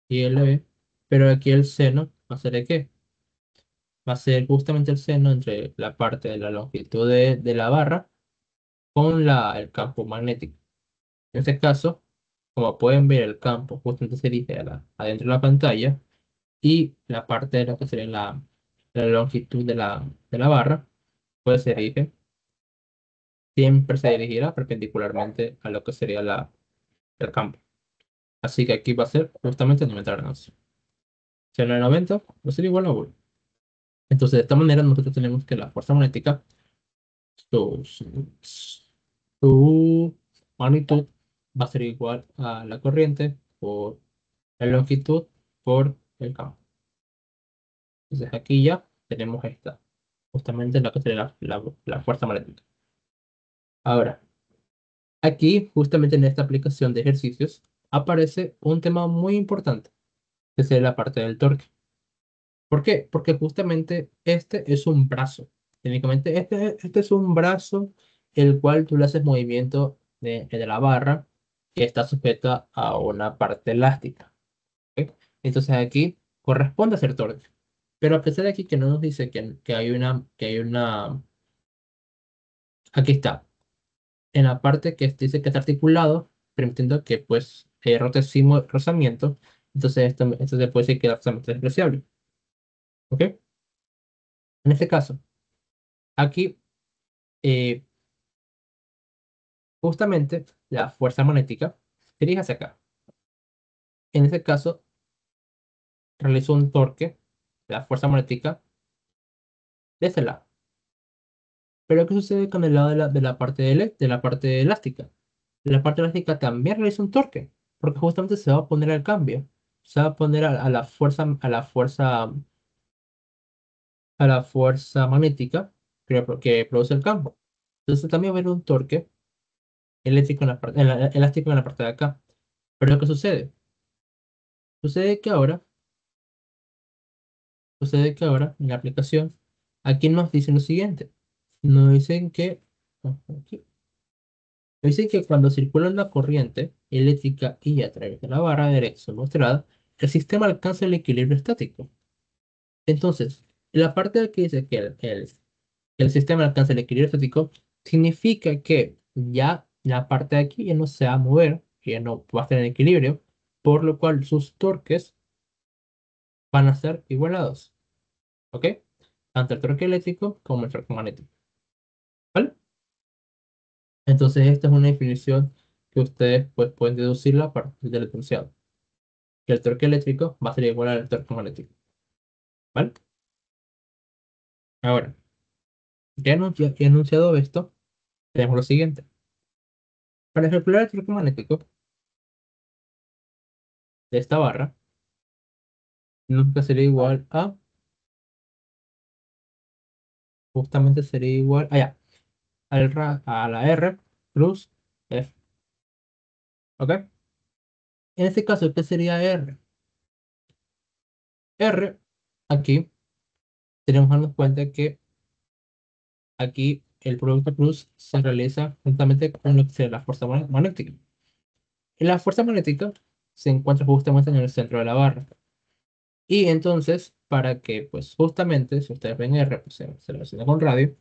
y el B, pero aquí el seno va a ser de qué? Va a ser justamente el seno entre la parte de la longitud de la barra con el campo magnético. En este caso, como pueden ver, el campo justamente se dirige adentro de la pantalla y la parte de lo que sería la longitud de la barra, pues se dirige, siempre se dirigirá perpendicularmente a lo que sería el campo. Así que aquí va a ser justamente 90 grados. Si no es 90, va a ser igual a 1. Entonces, de esta manera, nosotros tenemos que la fuerza magnética, su magnitud va a ser igual a la corriente por la longitud por el campo. Entonces, aquí ya tenemos esta, justamente la que sería la fuerza magnética. Ahora, aquí, justamente en esta aplicación de ejercicios, aparece un tema muy importante, que es la parte del torque. ¿Por qué? Porque justamente este es un brazo. Técnicamente, este es un brazo el cual tú le haces movimiento de la barra que está sujeta a una parte elástica. ¿Ok? Entonces aquí corresponde hacer torque. Pero a pesar de aquí que no nos dice aquí está, en la parte que dice que está articulado, permitiendo que pues rote sin rozamiento, entonces esto se puede decir que el rozamiento es despreciable. ¿Ok? En este caso, aquí eh, justamente la fuerza magnética se dirige hacia acá. En este caso, realizo un torque, la fuerza magnética, de este lado. Pero ¿qué sucede con el lado de la parte de la parte elástica? La parte elástica también realiza un torque, porque justamente se va a poner al cambio. Se va a poner a la fuerza magnética que produce el campo. Entonces también va a haber un torque eléctrico elástico en la parte de acá. Pero ¿qué sucede? Sucede que ahora Sucede que ahora en la aplicación, aquí nos dicen lo siguiente. Nos dicen que, aquí, nos dicen que cuando circula una corriente eléctrica y a través de la barra derecha mostrada, el sistema alcanza el equilibrio estático. Entonces, la parte que dice que el sistema alcanza el equilibrio estático significa que ya la parte de aquí ya no se va a mover, que ya no va a estar en equilibrio, por lo cual sus torques van a ser igualados. ¿Ok? Tanto el torque eléctrico como el torque magnético. ¿Vale? Entonces, esta es una definición que ustedes pues, pueden deducirla a partir del enunciado. Que el torque eléctrico va a ser igual al torque magnético. ¿Vale? Ahora, ya enunciado esto, tenemos lo siguiente. Para calcular el torque magnético de esta barra, nunca sería igual justamente sería igual, a la R plus F. ¿Ok? En este caso, ¿qué sería R? R, aquí tenemos que darnos cuenta que aquí el producto plus se realiza juntamente con lo que sería la fuerza magnética. Y la fuerza magnética se encuentra justamente en el centro de la barra. Y entonces, para que, pues justamente, si ustedes ven R, pues se relaciona con radio,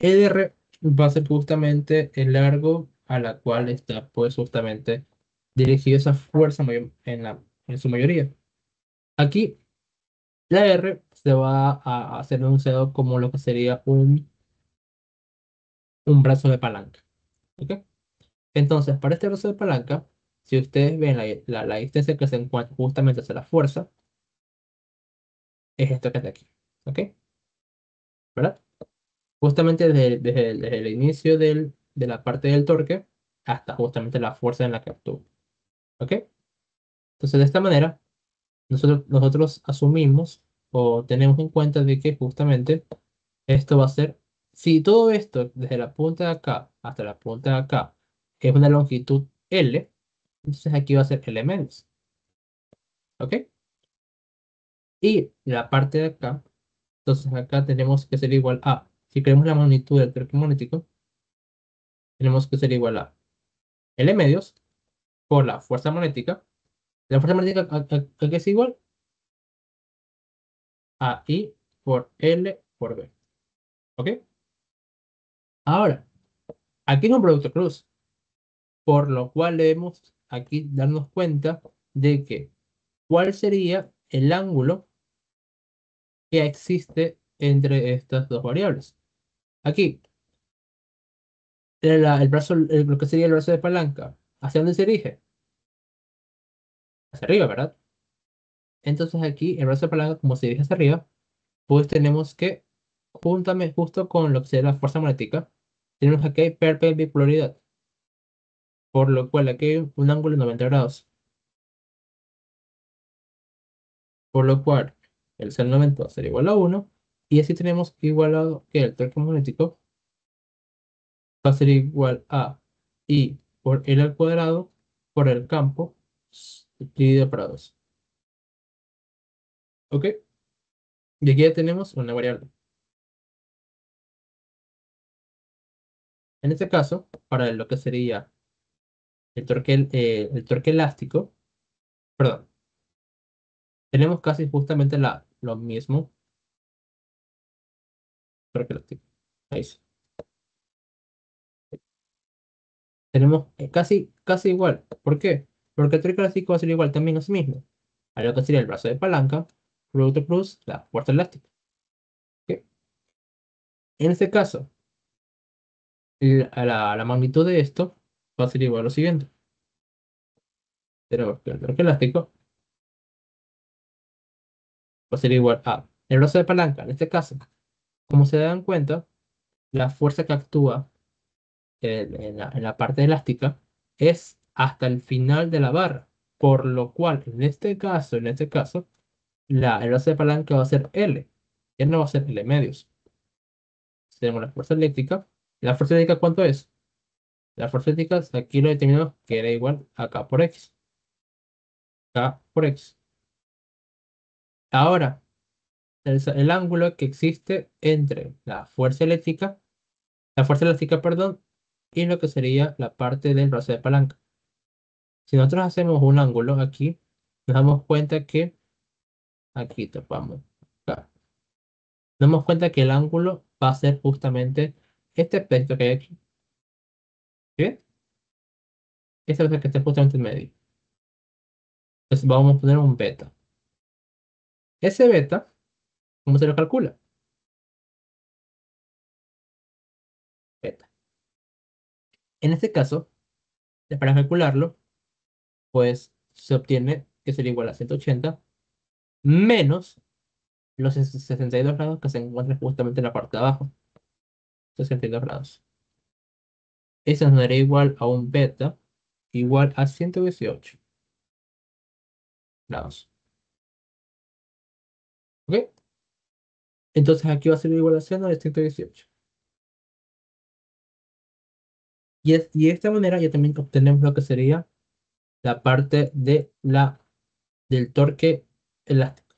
el R va a ser justamente el largo a la cual está, pues justamente, dirigida esa fuerza en su mayoría. Aquí, la R se va a hacer enunciado como lo que sería un brazo de palanca. ¿Ok? Entonces, para este brazo de palanca, si ustedes ven la distancia que se encuentra justamente hacia la fuerza, es esto que está aquí. ¿Ok? ¿Verdad? Justamente desde el inicio de la parte del torque hasta justamente la fuerza en la que actúa. ¿Ok? Entonces, de esta manera, nosotros asumimos o tenemos en cuenta de que justamente esto va a ser, si todo esto desde la punta de acá hasta la punta de acá es una longitud L, entonces aquí va a ser L menos. ¿Ok? Y la parte de acá, entonces acá tenemos que ser igual a, si queremos la magnitud del torque magnético, tenemos que ser igual a L medios por la fuerza magnética. La fuerza magnética aquí es igual a I por L por B. ¿Ok? Ahora, aquí es un producto cruz, por lo cual debemos aquí darnos cuenta de que cuál sería el ángulo que existe entre estas dos variables. Aquí, lo que sería el brazo de palanca, ¿hacia dónde se dirige? Hacia arriba, ¿verdad? Entonces aquí el brazo de palanca, como se dirige hacia arriba, pues tenemos que, justo con lo que sería la fuerza magnética, tenemos aquí perpendicularidad, por lo cual aquí hay un ángulo de 90 grados, por lo cual el seno 90 va a ser igual a 1, y así tenemos igualado que el torque magnético va a ser igual a I por L al cuadrado por el campo dividido para 2. ¿Ok? Y aquí ya tenemos una variable. En este caso, para lo que sería el torque elástico, perdón, tenemos casi justamente lo mismo torque elástico. Ahí sí. Tenemos casi igual. ¿Por qué? Porque el torque elástico va a ser igual también a sí mismo. A lo que sería el brazo de palanca, producto plus la fuerza elástica. ¿Ok? En este caso, la magnitud de esto va a ser igual a lo siguiente. Tenemos que el torque elástico va a ser igual a el brazo de palanca. En este caso, como se dan cuenta, la fuerza que actúa en la parte elástica es hasta el final de la barra. Por lo cual, en este caso, el brazo de palanca va a ser L. Ya no va a ser L medios. Tenemos la fuerza eléctrica. ¿La fuerza eléctrica cuánto es? La fuerza eléctrica aquí lo determinamos que era igual a K por X. K por X. Ahora, el ángulo que existe entre la fuerza elástica, perdón, y lo que sería la parte del brazo de palanca. Si nosotros hacemos un ángulo aquí, nos damos cuenta que aquí topamos. Acá. Nos damos cuenta que el ángulo va a ser justamente este aspecto que hay aquí. ¿Sí ven? Este es el que está justamente en medio. Entonces vamos a poner un beta. Ese beta, ¿cómo se lo calcula? Beta. En este caso, para calcularlo, pues se obtiene que sería igual a 180 menos los 62 grados que se encuentran justamente en la parte de abajo. 62 grados. Eso nos daría igual a un beta igual a 118 grados. ¿Ok? Entonces aquí va a ser igual a seno de 118. Y de esta manera ya también obtenemos lo que sería la parte del torque elástico.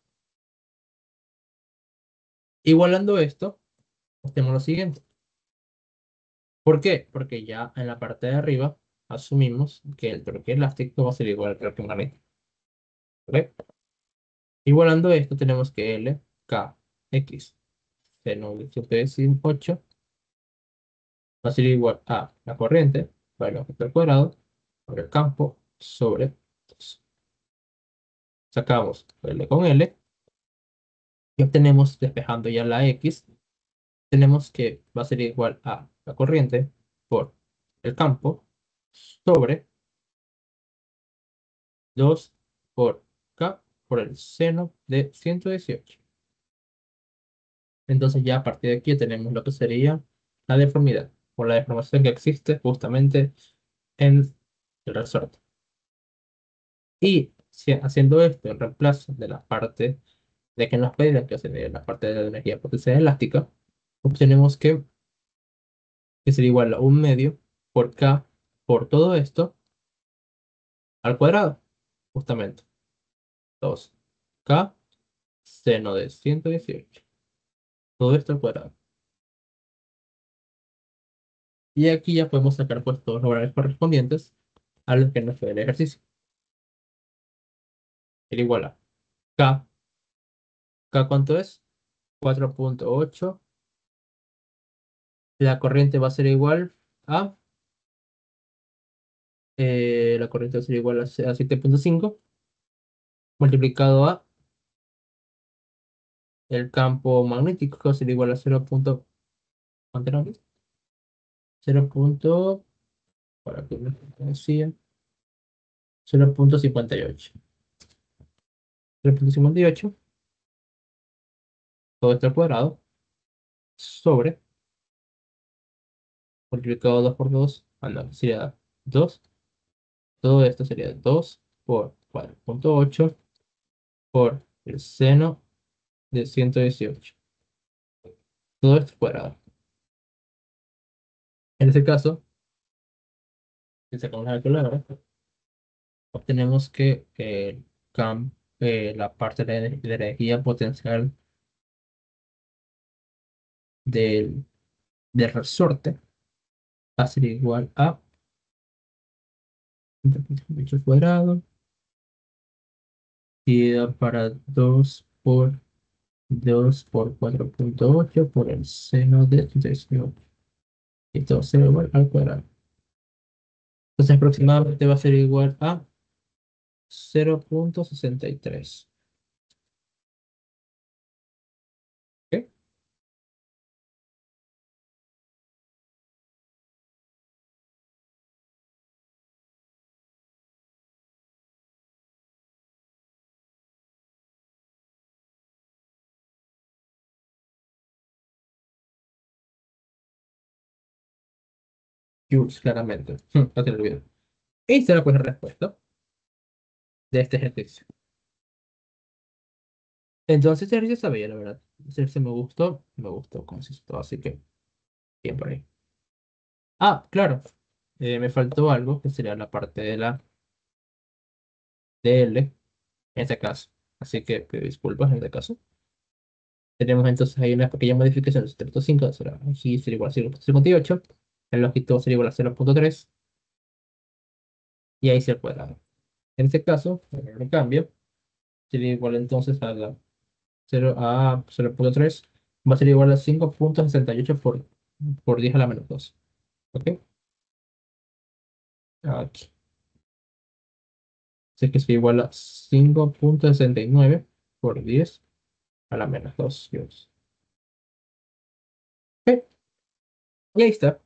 Igualando esto, obtenemos lo siguiente. ¿Por qué? Porque ya en la parte de arriba asumimos que el torque elástico va a ser igual al torque magnético. ¿Ok? Igualando esto, tenemos que L, K, X, seno de 118 va a ser igual a la corriente, para el vector cuadrado, por el campo, sobre 2. Sacamos L con L y obtenemos, despejando ya la X, tenemos que va a ser igual a la corriente por el campo sobre 2 por K por el seno de 118. Entonces ya a partir de aquí tenemos lo que sería la deformidad, por la deformación que existe justamente en el resorte. Y haciendo esto, el reemplazo de la parte de que nos pedida, que sería la parte de la energía potencial elástica, obtenemos que sería igual a un medio por K por todo esto al cuadrado, justamente. 2K seno de 118. Todo esto al cuadrado. Y aquí ya podemos sacar pues todos los valores correspondientes a los que nos fue el ejercicio. Era igual a K. ¿K cuánto es? 4,8. La corriente va a ser igual a la corriente va a ser igual a 7,5 multiplicado a el campo magnético, que va a ser igual a 0. ¿Cuánto era? 0. Para que me decía, 0,58. 0,58, todo esto al cuadrado, sobre, multiplicado 2 por 2, no, sería 2. Todo esto sería 2 por 4,8 por el seno de 118. Todo esto al cuadrado. En este caso, si sacamos la calculadora, obtenemos que la parte de la energía potencial del, del resorte va a ser igual a metro cuadrado y da para 2 por 4,8 por el seno de 38. Y esto va a ser igual al cuadrado. Entonces aproximadamente va a ser igual a 0,63. ¿Ok? Joules, claramente. No te lo olvido. Y será pues la respuesta de este ejercicio. Entonces, este ejercicio está bien, la verdad. Este ejercicio me gustó como se hizo todo, así que bien por ahí. Ah, claro, me faltó algo que sería la parte de la DL en este caso. Así que pido disculpas en este caso. Tenemos entonces ahí una pequeña modificación de 5 será aquí sería igual a 0,58, el longitud sería igual a 0,3 y ahí se cuadrado. En este caso, el cambio sería igual entonces a la 0,3 va a ser igual a 5,68 por 10 a la menos 2. ¿Ok? Aquí. Así que sería igual a 5,69 por 10 a la menos 2 joules. Ok, y ahí está,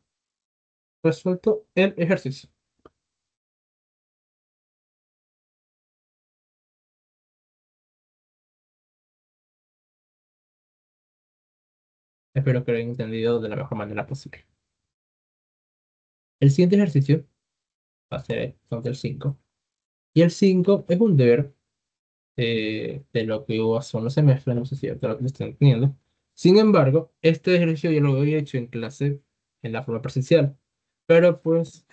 resuelto el ejercicio. Espero que lo hayan entendido de la mejor manera posible. El siguiente ejercicio va a ser el 5. Y el 5 es un deber de lo que son los semestres, no sé si ahorita lo están teniendo. Sin embargo, este ejercicio ya lo había hecho en clase en la forma presencial, pero pues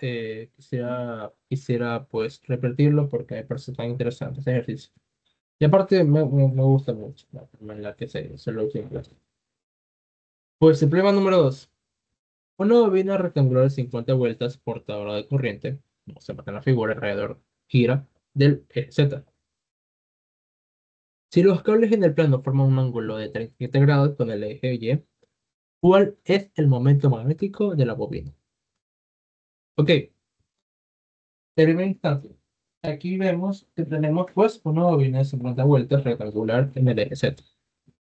quisiera pues repetirlo porque me parece tan interesante este ejercicio. Y aparte me gusta mucho la forma en la que se lo hizo en clase. Pues el problema número 2. Una bobina rectangular de 50 vueltas portadora de corriente, como se marca en la figura alrededor, gira del Z. Si los cables en el plano forman un ángulo de 37 grados con el eje Y, ¿cuál es el momento magnético de la bobina? Ok, en primera instancia, aquí vemos que tenemos pues una bobina de 50 vueltas rectangular en el eje Z.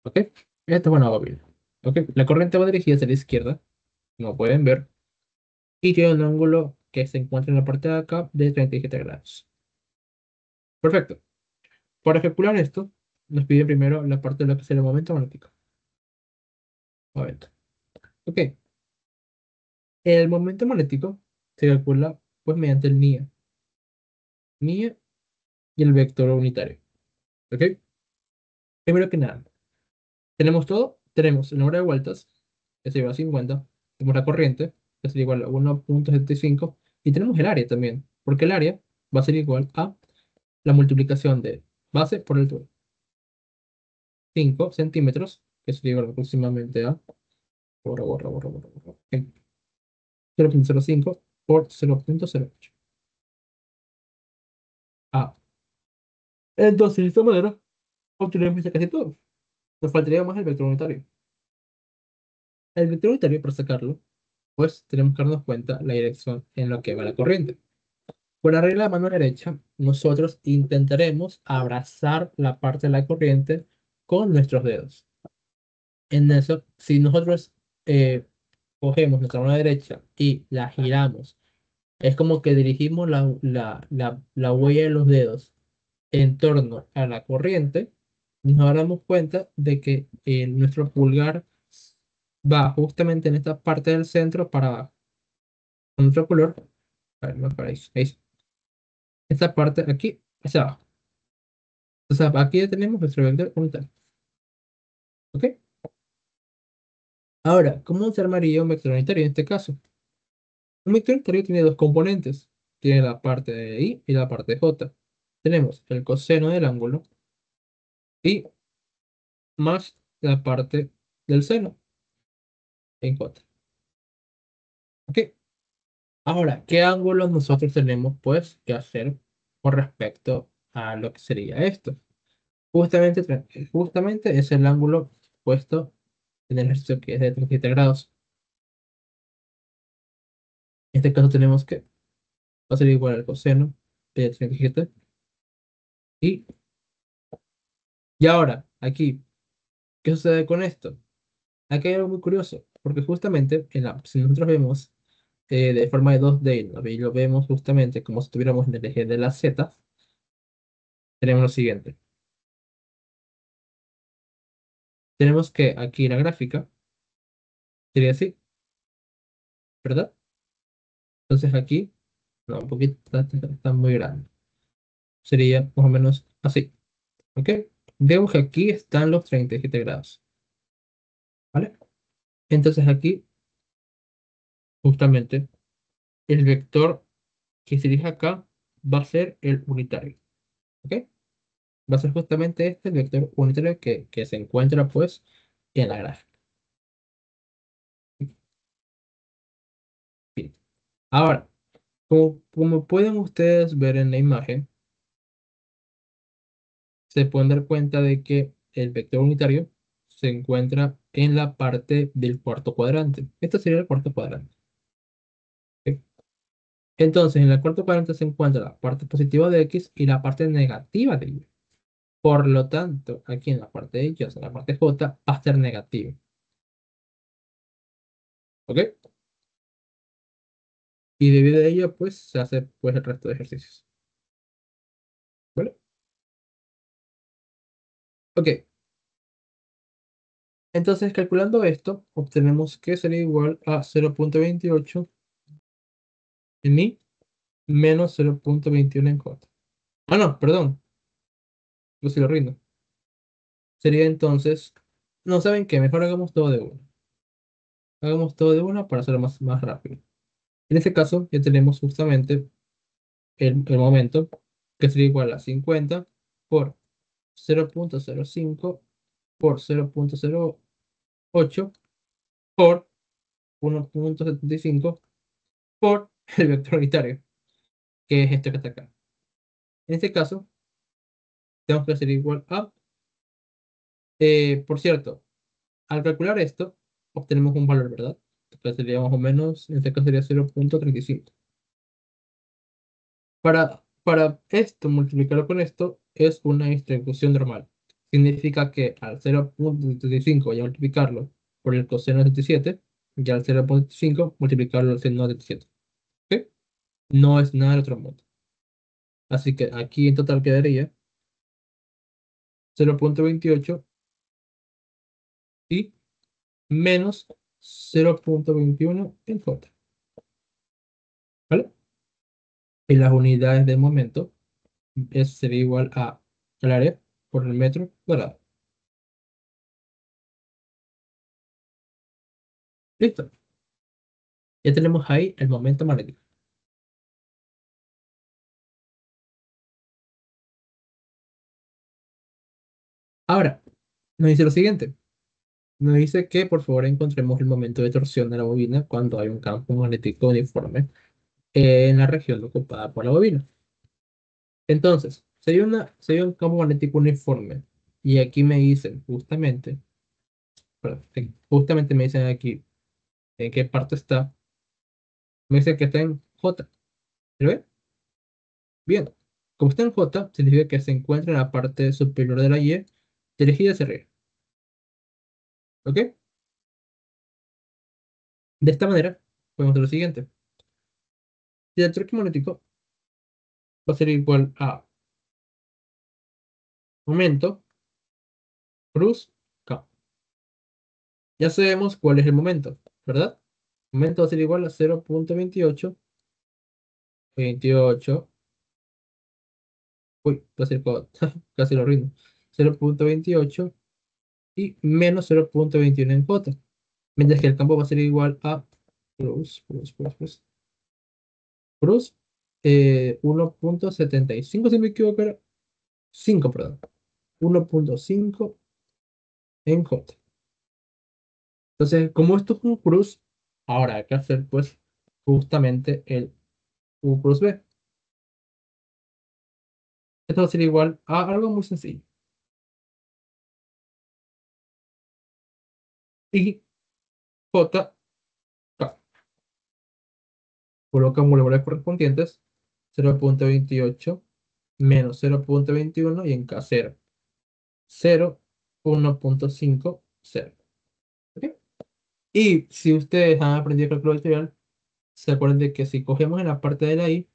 Ok, esta es una bobina. Ok, la corriente va dirigida hacia la izquierda, como pueden ver, y tiene un ángulo que se encuentra en la parte de acá de 37 grados. Perfecto. Para calcular esto, nos pide primero la parte de lo que es el momento magnético. Momento. Ok, el momento magnético se calcula pues mediante el NIE y el vector unitario. ¿Ok? Primero que nada, tenemos todo, tenemos el número de vueltas, que es igual a 50, tenemos la corriente, que es igual a 1,75, y tenemos el área también, porque el área va a ser igual a la multiplicación de base por altura. 5 centímetros, que es igual aproximadamente a, borra, 0,05 por 0,08. Ah, entonces de esta manera obtenemos ya casi todo. Nos faltaría más el vector unitario. El vector unitario, para sacarlo, pues tenemos que darnos cuenta la dirección en la que va la corriente. Con la regla de mano derecha, nosotros intentaremos abrazar la parte de la corriente con nuestros dedos. En eso, si nosotros cogemos nuestra mano derecha y la giramos, es como que dirigimos la huella de los dedos en torno a la corriente, nos damos cuenta de que nuestro pulgar va justamente en esta parte del centro para abajo. Con otro color, a ver, más para ahí, ahí. Esta parte aquí hacia abajo. O sea, aquí ya tenemos nuestro vector unitario. ¿Ok? Ahora, ¿cómo se armaría un vector unitario en este caso? Un vector unitario tiene dos componentes. Tiene la parte de I y la parte de J. tenemos el coseno del ángulo y más la parte del seno en contra. ¿Ok? Ahora, ¿qué ángulos nosotros tenemos pues que hacer con respecto a lo que sería esto? Justamente, justamente es el ángulo puesto en el ejercicio que es de 37 grados. En este caso tenemos que va a ser igual al coseno de 37. Y, y ahora, aquí, ¿qué sucede con esto? Aquí hay algo muy curioso, porque justamente si nosotros vemos de forma de 2D y lo vemos justamente como si estuviéramos en el eje de la Z, tenemos lo siguiente. Tenemos que aquí la gráfica sería así, ¿verdad? Entonces aquí, no, un poquito, está muy grande. Sería más o menos así, ¿ok? Vemos que aquí están los 37 grados, ¿vale? Entonces aquí, justamente, el vector que se dirige acá va a ser el unitario, ¿ok? Va a ser justamente este el vector unitario que se encuentra, pues, en la gráfica. Bien. Ahora, como pueden ustedes ver en la imagen, se pueden dar cuenta de que el vector unitario se encuentra en la parte del cuarto cuadrante. Este sería el cuarto cuadrante. ¿Ok? Entonces, en el cuarto cuadrante se encuentra la parte positiva de X y la parte negativa de Y. Por lo tanto, aquí en la parte de Y, o sea, en la parte J, va a ser negativo. ¿Ok? Y debido a ello, pues, se hace pues, el resto de ejercicios. ¿Vale? Ok. Entonces, calculando esto, obtenemos que sería igual a 0,28 en I menos 0,21 en J. Ah, no, perdón. Yo sí lo rindo. Sería entonces, no saben qué, mejor hagamos todo de uno. Hagamos todo de una para hacerlo más rápido. En este caso, ya tenemos justamente el momento, que sería igual a 50 por 0,05 por 0,08 por 1,75 por el vector unitario, que es este que está acá. En este caso, tenemos que hacer igual a, por cierto, al calcular esto, obtenemos un valor, ¿verdad? Que sería más o menos, en este caso sería 0,35. Para esto, multiplicarlo con esto, es una distribución normal. Significa que al 0,35 voy a multiplicarlo por el coseno de 77, y al 0,5 multiplicarlo por el seno de 77. ¿Ok? No es nada del otro mundo. Así que aquí en total quedaría 0,28 y menos 0,21 en J. ¿Vale? Y las unidades de momento sería igual a el área por el metro cuadrado. Listo. Ya tenemos ahí el momento magnético. Ahora, nos dice lo siguiente. Nos dice que por favor encontremos el momento de torsión de la bobina cuando hay un campo magnético uniforme en la región ocupada por la bobina. Entonces, si hay un campo magnético uniforme y aquí me dicen justamente, perdón, justamente me dicen aquí en qué parte está, me dicen que está en J. ¿Lo ven? Bien. Como está en J, significa que se encuentra en la parte superior de la Y dirigida hacia arriba. ¿Ok? De esta manera, podemos hacer lo siguiente. Si el torque magnético va a ser igual a momento cruz K. Ya sabemos cuál es el momento, ¿verdad? El momento va a ser igual a 0,28, uy, va a ser casi lo rindo, 0,28 y menos 0,21 en J. Mientras que el campo va a ser igual a cruz, cruz, cruz, cruz, cruz. 1.75 si me equivoco, era 5, perdón. 1.5 en J. Entonces, como esto es un cruz, ahora hay que hacer pues justamente el U cruz B. Esto va a ser igual a algo muy sencillo. Y J, K. Colocamos los valores correspondientes, 0.28 menos 0.21 y en K 0. 0, 1.5, 0. ¿Ok? Y si ustedes han aprendido cálculo vectorial, se acuerdan de que si cogemos en la parte de la I,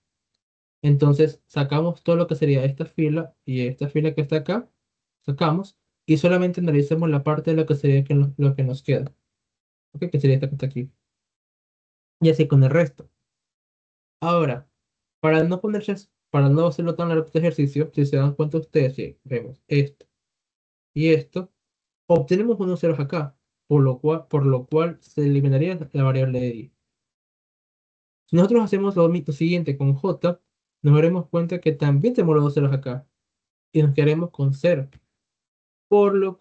entonces sacamos todo lo que sería esta fila y esta fila que está acá, sacamos y solamente analicemos la parte de lo que sería lo que nos queda. ¿Ok? Que sería esta que está aquí. Y así con el resto. Ahora, para no hacerlo tan largo este ejercicio, si se dan cuenta ustedes, si vemos esto y esto, obtenemos unos ceros acá, por lo cual se eliminaría la variable de i. Si nosotros hacemos lo siguiente con j, nos daremos cuenta que también tenemos los dos ceros acá y nos quedaremos con cero. Por lo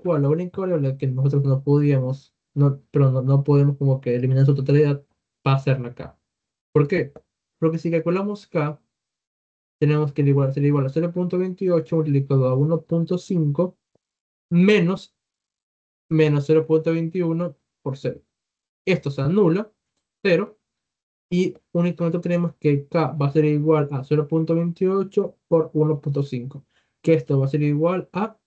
cual, la única variable que nosotros no podíamos, no, pero no podemos como que eliminar en su totalidad, va a ser la k. ¿Por qué? Porque si calculamos k, tenemos que sería igual a 0.28 multiplicado a 1.5 menos 0.21 por cero. Esto se anula, cero, y únicamente tenemos que k va a ser igual a 0.28 por 1.5, que esto va a ser igual a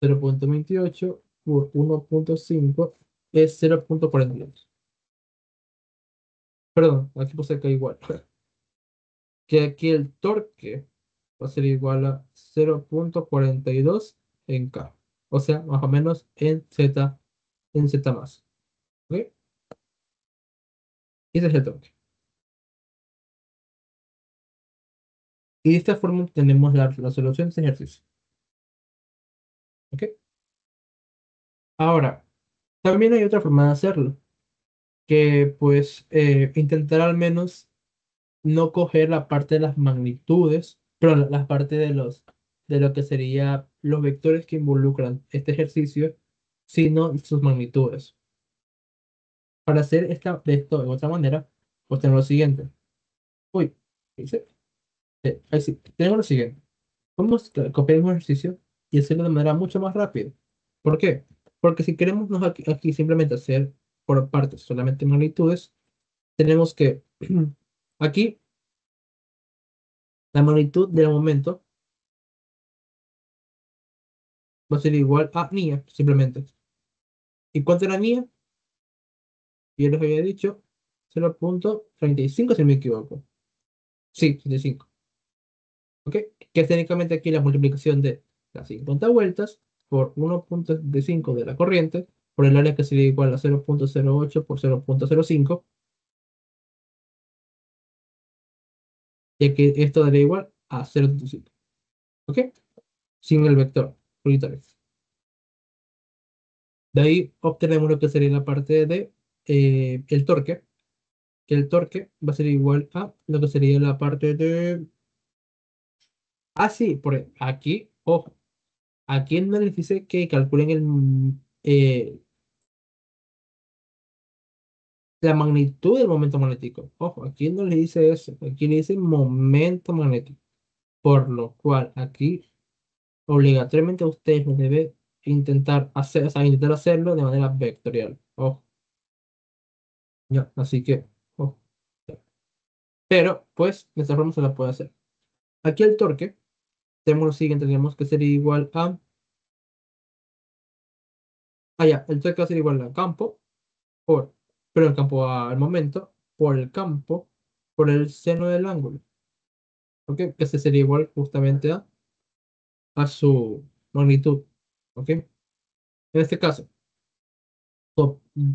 0.28 por 1.5 es 0.42. Perdón, aquí puse k igual. Que aquí el torque va a ser igual a 0.42 en k. O sea, más o menos en z más. ¿Ok? Ese es el torque. Y de esta forma tenemos la solución de este ejercicio. ¿Ok? Ahora, también hay otra forma de hacerlo, que pues intentar al menos no coger la parte de las magnitudes, pero la parte de lo que sería los vectores que involucran este ejercicio, sino sus magnitudes. Para hacer de esto de otra manera, pues tenemos lo siguiente. Uy, ¿qué hice? Ahí sí, tenemos lo siguiente. Vamos a copiar un ejercicio y hacerlo de manera mucho más rápida. ¿Por qué? Porque si queremos aquí simplemente hacer por partes solamente magnitudes, tenemos que aquí la magnitud del momento va a ser igual a NIA, simplemente. ¿Y cuánto era NIA? Y yo les había dicho 0.35 si no me equivoco. Sí, 35. ¿Ok? Que es técnicamente aquí la multiplicación de las 50 vueltas por 1.5 de la corriente por el área que sería igual a 0.08 por 0.05, ya que esto daría igual a 0.5. ¿Ok? Sin el vector unitario. De ahí obtenemos lo que sería la parte de el torque, que el torque va a ser igual a lo que sería la parte de... Ah, sí, aquí, ojo, aquí no les dice que calculen la magnitud del momento magnético. Ojo, aquí no le dice eso, aquí le dice momento magnético. Por lo cual, aquí obligatoriamente ustedes deben intentar hacer, o sea, intentar hacerlo de manera vectorial. Ojo, ya, así que, ojo. Pero, pues, de esta forma se la puede hacer. Aquí el torque, tenemos lo siguiente, tenemos que ser igual a, ya, el torque va a ser igual al campo, por, pero el campo al momento, por el campo, por el seno del ángulo. ¿Ok? Que ese sería igual justamente a su magnitud. ¿Ok? En este caso,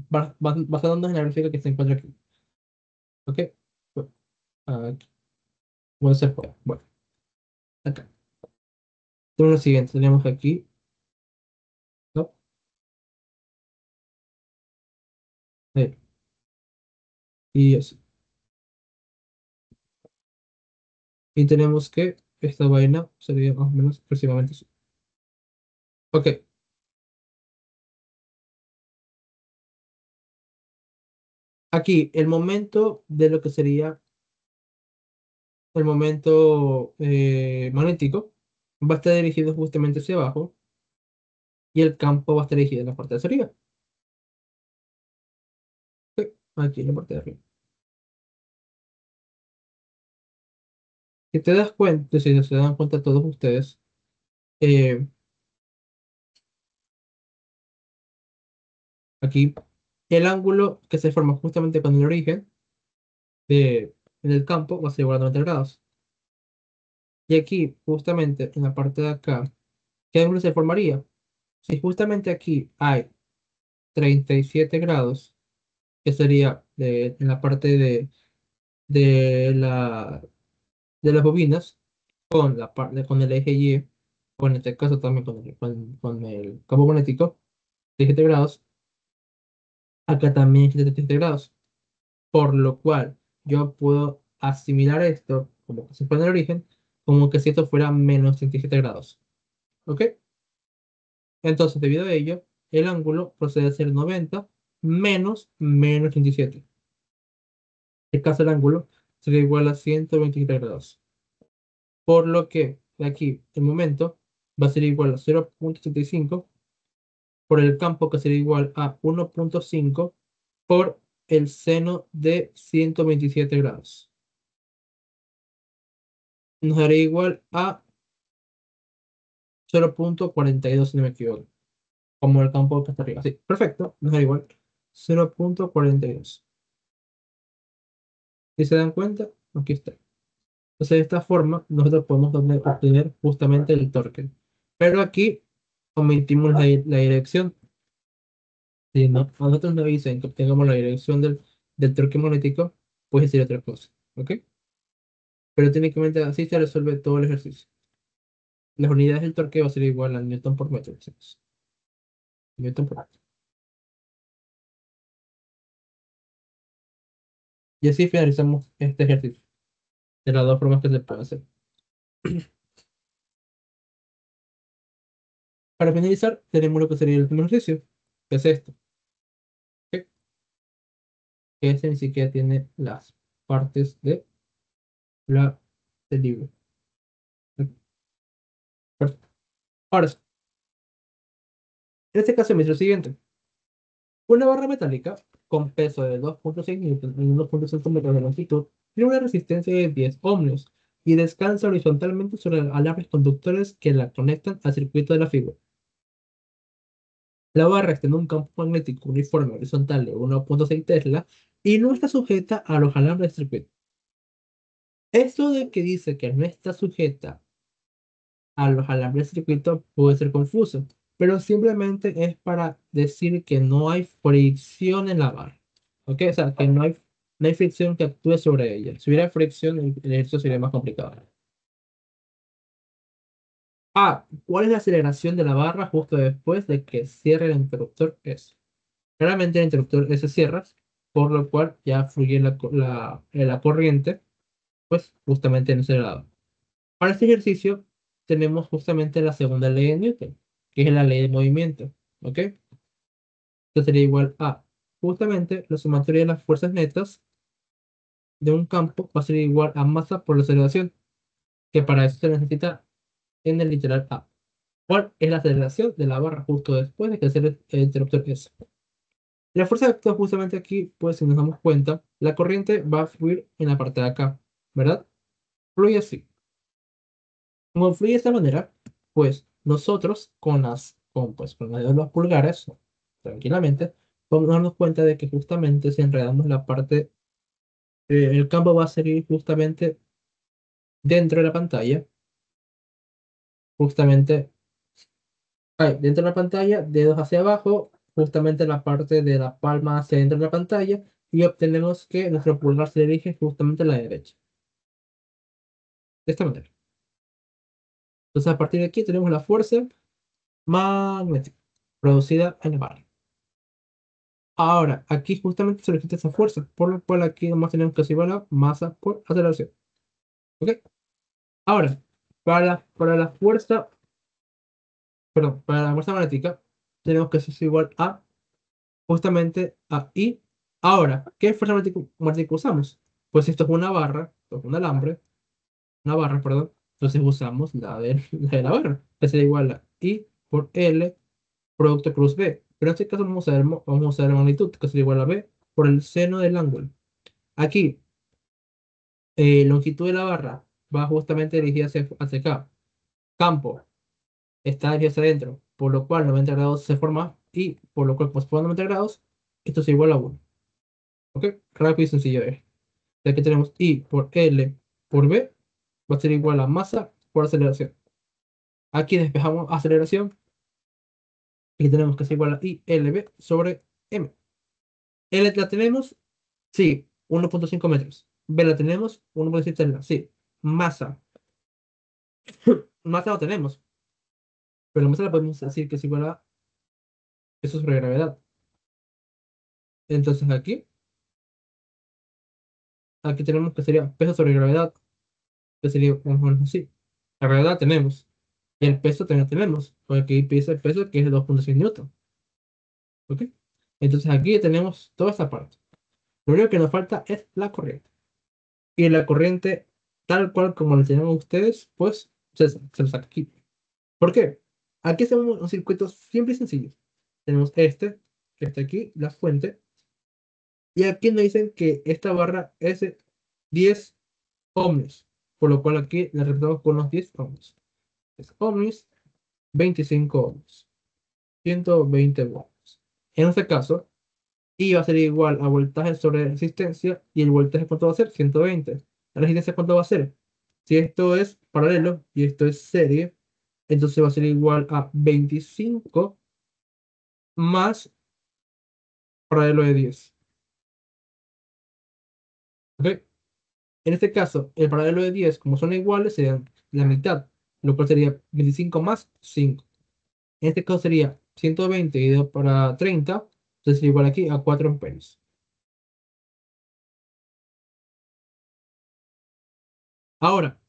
basándonos en la gráfica que se encuentra aquí. ¿Ok? Bueno, aquí. Bueno, bueno, acá. Tenemos lo siguiente, tenemos aquí, ¿no? Ahí. Y eso. Y tenemos que esta vaina sería más o menos aproximadamente así. Ok, aquí el momento de lo que sería el momento magnético va a estar dirigido justamente hacia abajo y el campo va a estar dirigido en la parte de hacia arriba. Ok, aquí en la parte de arriba. Si te das cuenta, si se dan cuenta todos ustedes, eh, aquí el ángulo que se forma justamente con el origen de, en el campo va a ser igual a 90 grados. Y aquí, justamente en la parte de acá, ¿qué ángulo se formaría? Si justamente aquí hay 37 grados, que sería en la parte de, la, de las bobinas, con, con el eje Y, o en este caso también con el campo magnético, 17 grados, acá también hay 37 grados. Por lo cual yo puedo asimilar esto como que si fuera el origen, como que si esto fuera menos 37 grados. ¿Ok? Entonces, debido a ello, el ángulo procede a ser 90 menos 37. El caso del ángulo sería igual a 127 grados. Por lo que aquí el momento va a ser igual a 0,75 por el campo, que sería igual a 1,5 por el seno de 127 grados. Nos daría igual a 0,42 si no me equivoco, como el campo que está arriba. Sí, perfecto, nos da igual. 0,42. Si se dan cuenta, aquí está. Entonces, de esta forma, nosotros podemos obtener justamente el torque. Pero aquí omitimos la dirección. Si no, a nosotros nos dicen que obtengamos la dirección del torque magnético, pues sería otra cosa. ¿Ok? Pero técnicamente así se resuelve todo el ejercicio. Las unidades del torque va a ser igual a Newton por metro. Decimos. Newton por metro. Y así finalizamos este ejercicio. De las dos formas que se puede hacer. Para finalizar, tenemos lo que sería el último ejercicio, que es esto. ¿Ok? Que este ni siquiera tiene las partes la, del libro. Perfecto. Ahora, en este caso me dice lo siguiente. Una barra metálica con peso de 2,6 newton en 1,5 metros de longitud tiene una resistencia de 10 ohmios y descansa horizontalmente sobre alambres conductores que la conectan al circuito de la fibra. La barra está en un campo magnético uniforme horizontal de 1,6 Tesla y no está sujeta a los alambres del circuito. Esto de que dice que no está sujeta a los alambres de circuito puede ser confuso, pero simplemente es para decir que no hay fricción en la barra. ¿Ok? O sea, que no hay fricción que actúe sobre ella. Si hubiera fricción, el ejercicio sería más complicado. Ah, ¿cuál es la aceleración de la barra justo después de que cierre el interruptor S? Claramente el interruptor S cierra, por lo cual ya fluye la corriente, pues justamente en ese lado. Para este ejercicio tenemos justamente la segunda ley de Newton, que es la ley de movimiento. ¿Ok? Esto sería igual a justamente la sumatoria de las fuerzas netas de un campo va a ser igual a masa por la aceleración, que para eso se necesita en el literal A. ¿Cuál es la aceleración de la barra justo después de que se el interruptor S? La fuerza que actúa justamente aquí, pues si nos damos cuenta, la corriente va a fluir en la parte de acá, ¿verdad? Fluye así. Como fluye de esta manera, pues nosotros con las de los pulgares, tranquilamente, podemos darnos cuenta de que justamente si enredamos la parte, el campo va a seguir justamente dentro de la pantalla, justamente ahí, dentro de la pantalla, dedos hacia abajo, justamente la parte de la palma hacia dentro de la pantalla, y obtenemos que nuestro pulgar se dirige justamente a la derecha, de esta manera. Entonces, a partir de aquí tenemos la fuerza magnética producida en la barra. Ahora, aquí justamente se necesita esa fuerza, por lo cual aquí nomás tenemos que llevar la masa por aceleración. ¿Ok? Ahora, para la fuerza, perdón, para la fuerza magnética, tenemos que eso es igual a justamente a I. Ahora, ¿qué fuerza magnética usamos? Pues esto es una barra, esto es un alambre, una barra, perdón. Entonces usamos la de la barra, que sería igual a I por L producto cruz B. Pero en este caso vamos a usar la magnitud, que sería igual a B por el seno del ángulo. Aquí, longitud de la barra va justamente dirigida hacia acá. Campo está dirigida hacia adentro, por lo cual 90 grados se forma y por lo cual, pues por 90 grados, esto es igual a 1. ¿Ok? Rápido y sencillo es. Ya que tenemos I por L por B, va a ser igual a masa por aceleración. Aquí despejamos aceleración y tenemos que ser igual a I L B sobre M. L la tenemos, sí, 1,5 metros. B la tenemos, 1,7 Tesla, sí. Masa, masa la tenemos, pero la masa la podemos decir que es igual a peso sobre gravedad. Entonces aquí tenemos que sería peso sobre gravedad, que sería más o menos así. La gravedad tenemos, y el peso también tenemos, porque aquí dice el peso que es de 2,6 newton. ¿Ok? Entonces aquí tenemos toda esta parte. Lo único que nos falta es la corriente. Y la corriente, tal cual como la tenemos ustedes, pues se lo saca aquí. ¿Por qué? Aquí hacemos un circuito simple y sencillo. Tenemos este, que está aquí, la fuente, y aquí nos dicen que esta barra es de 10 ohmios, por lo cual aquí la representamos con los 10 ohmios. Es ohmios, 25 ohmios, 120 voltios. En este caso, I va a ser igual a voltaje sobre resistencia, y el voltaje ¿cuánto va a ser? 120. ¿La resistencia cuánto va a ser? Si esto es paralelo y esto es serie, entonces va a ser igual a 25 más paralelo de 10. ¿Ok? En este caso, el paralelo de 10 como son iguales, serían la mitad, lo cual sería 25 más 5. En este caso sería 120 dividido para 30, entonces sería igual aquí a 4 amperios. Ahora,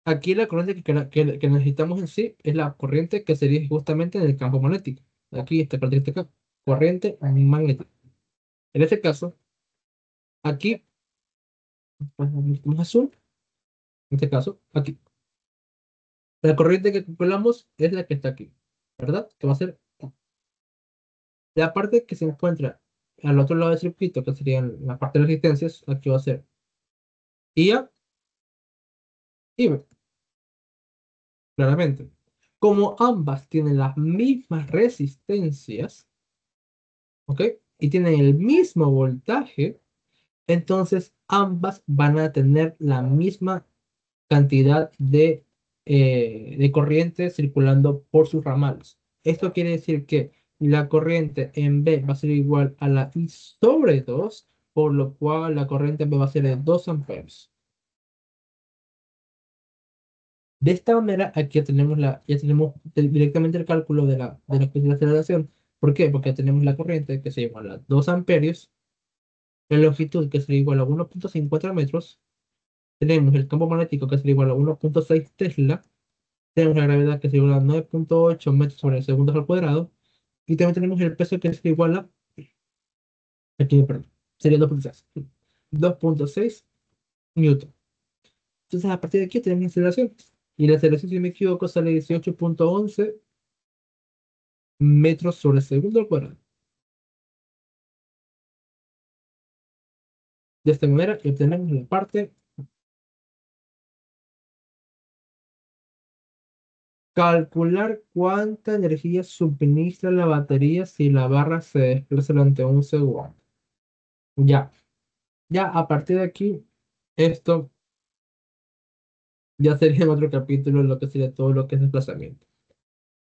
aquí la corriente que necesitamos en sí es la corriente que sería justamente en el campo magnético. Aquí, esta característica, corriente magnética. En este caso, aquí, más azul, en este caso, aquí. La corriente que calculamos es la que está aquí, ¿verdad? Que va a ser la parte que se encuentra al otro lado del circuito, que sería la parte de resistencias, aquí va a ser IA y B, claramente. Como ambas tienen las mismas resistencias, ¿ok? Y tienen el mismo voltaje, entonces ambas van a tener la misma cantidad de corriente circulando por sus ramales. Esto quiere decir que la corriente en B va a ser igual a la I sobre 2, por lo cual la corriente en B va a ser de 2 amperes. De esta manera, aquí ya tenemos directamente el cálculo de lo que es la aceleración. ¿Por qué? Porque tenemos la corriente que se igual a 2 amperios, la longitud que sería igual a 1,54 metros, tenemos el campo magnético que sería igual a 1,6 Tesla, tenemos la gravedad que sería igual a 9,8 metros sobre segundos al cuadrado, y también tenemos el peso que sería igual a, aquí, perdón, sería 2,6 newton. Entonces, a partir de aquí tenemos la aceleración. Y la aceleración, si no me equivoco, sale 18,11 metros sobre segundo al cuadrado. De esta manera obtenemos la parte. Calcular cuánta energía suministra la batería si la barra se desplaza durante un segundo. Ya, ya a partir de aquí, esto ya sería en otro capítulo lo que sería todo lo que es desplazamiento.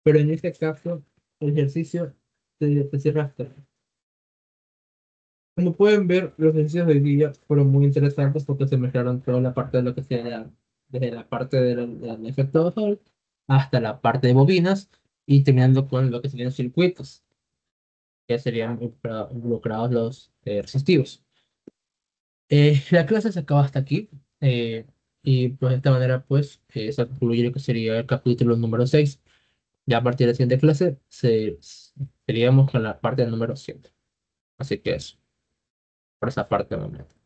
Pero en este caso, el ejercicio se cierra hasta aquí. Como pueden ver, los ejercicios de hoy día fueron muy interesantes porque se mezclaron toda la parte de lo que sería desde la parte del efecto Hall hasta la parte de bobinas y terminando con lo que serían circuitos, que serían involucrados los resistivos. La clase se acaba hasta aquí. Y pues de esta manera pues se concluye lo que sería el capítulo número 6. Ya a partir de la siguiente clase seguiríamos con la parte del número 7. Así que eso, por esa parte de momento.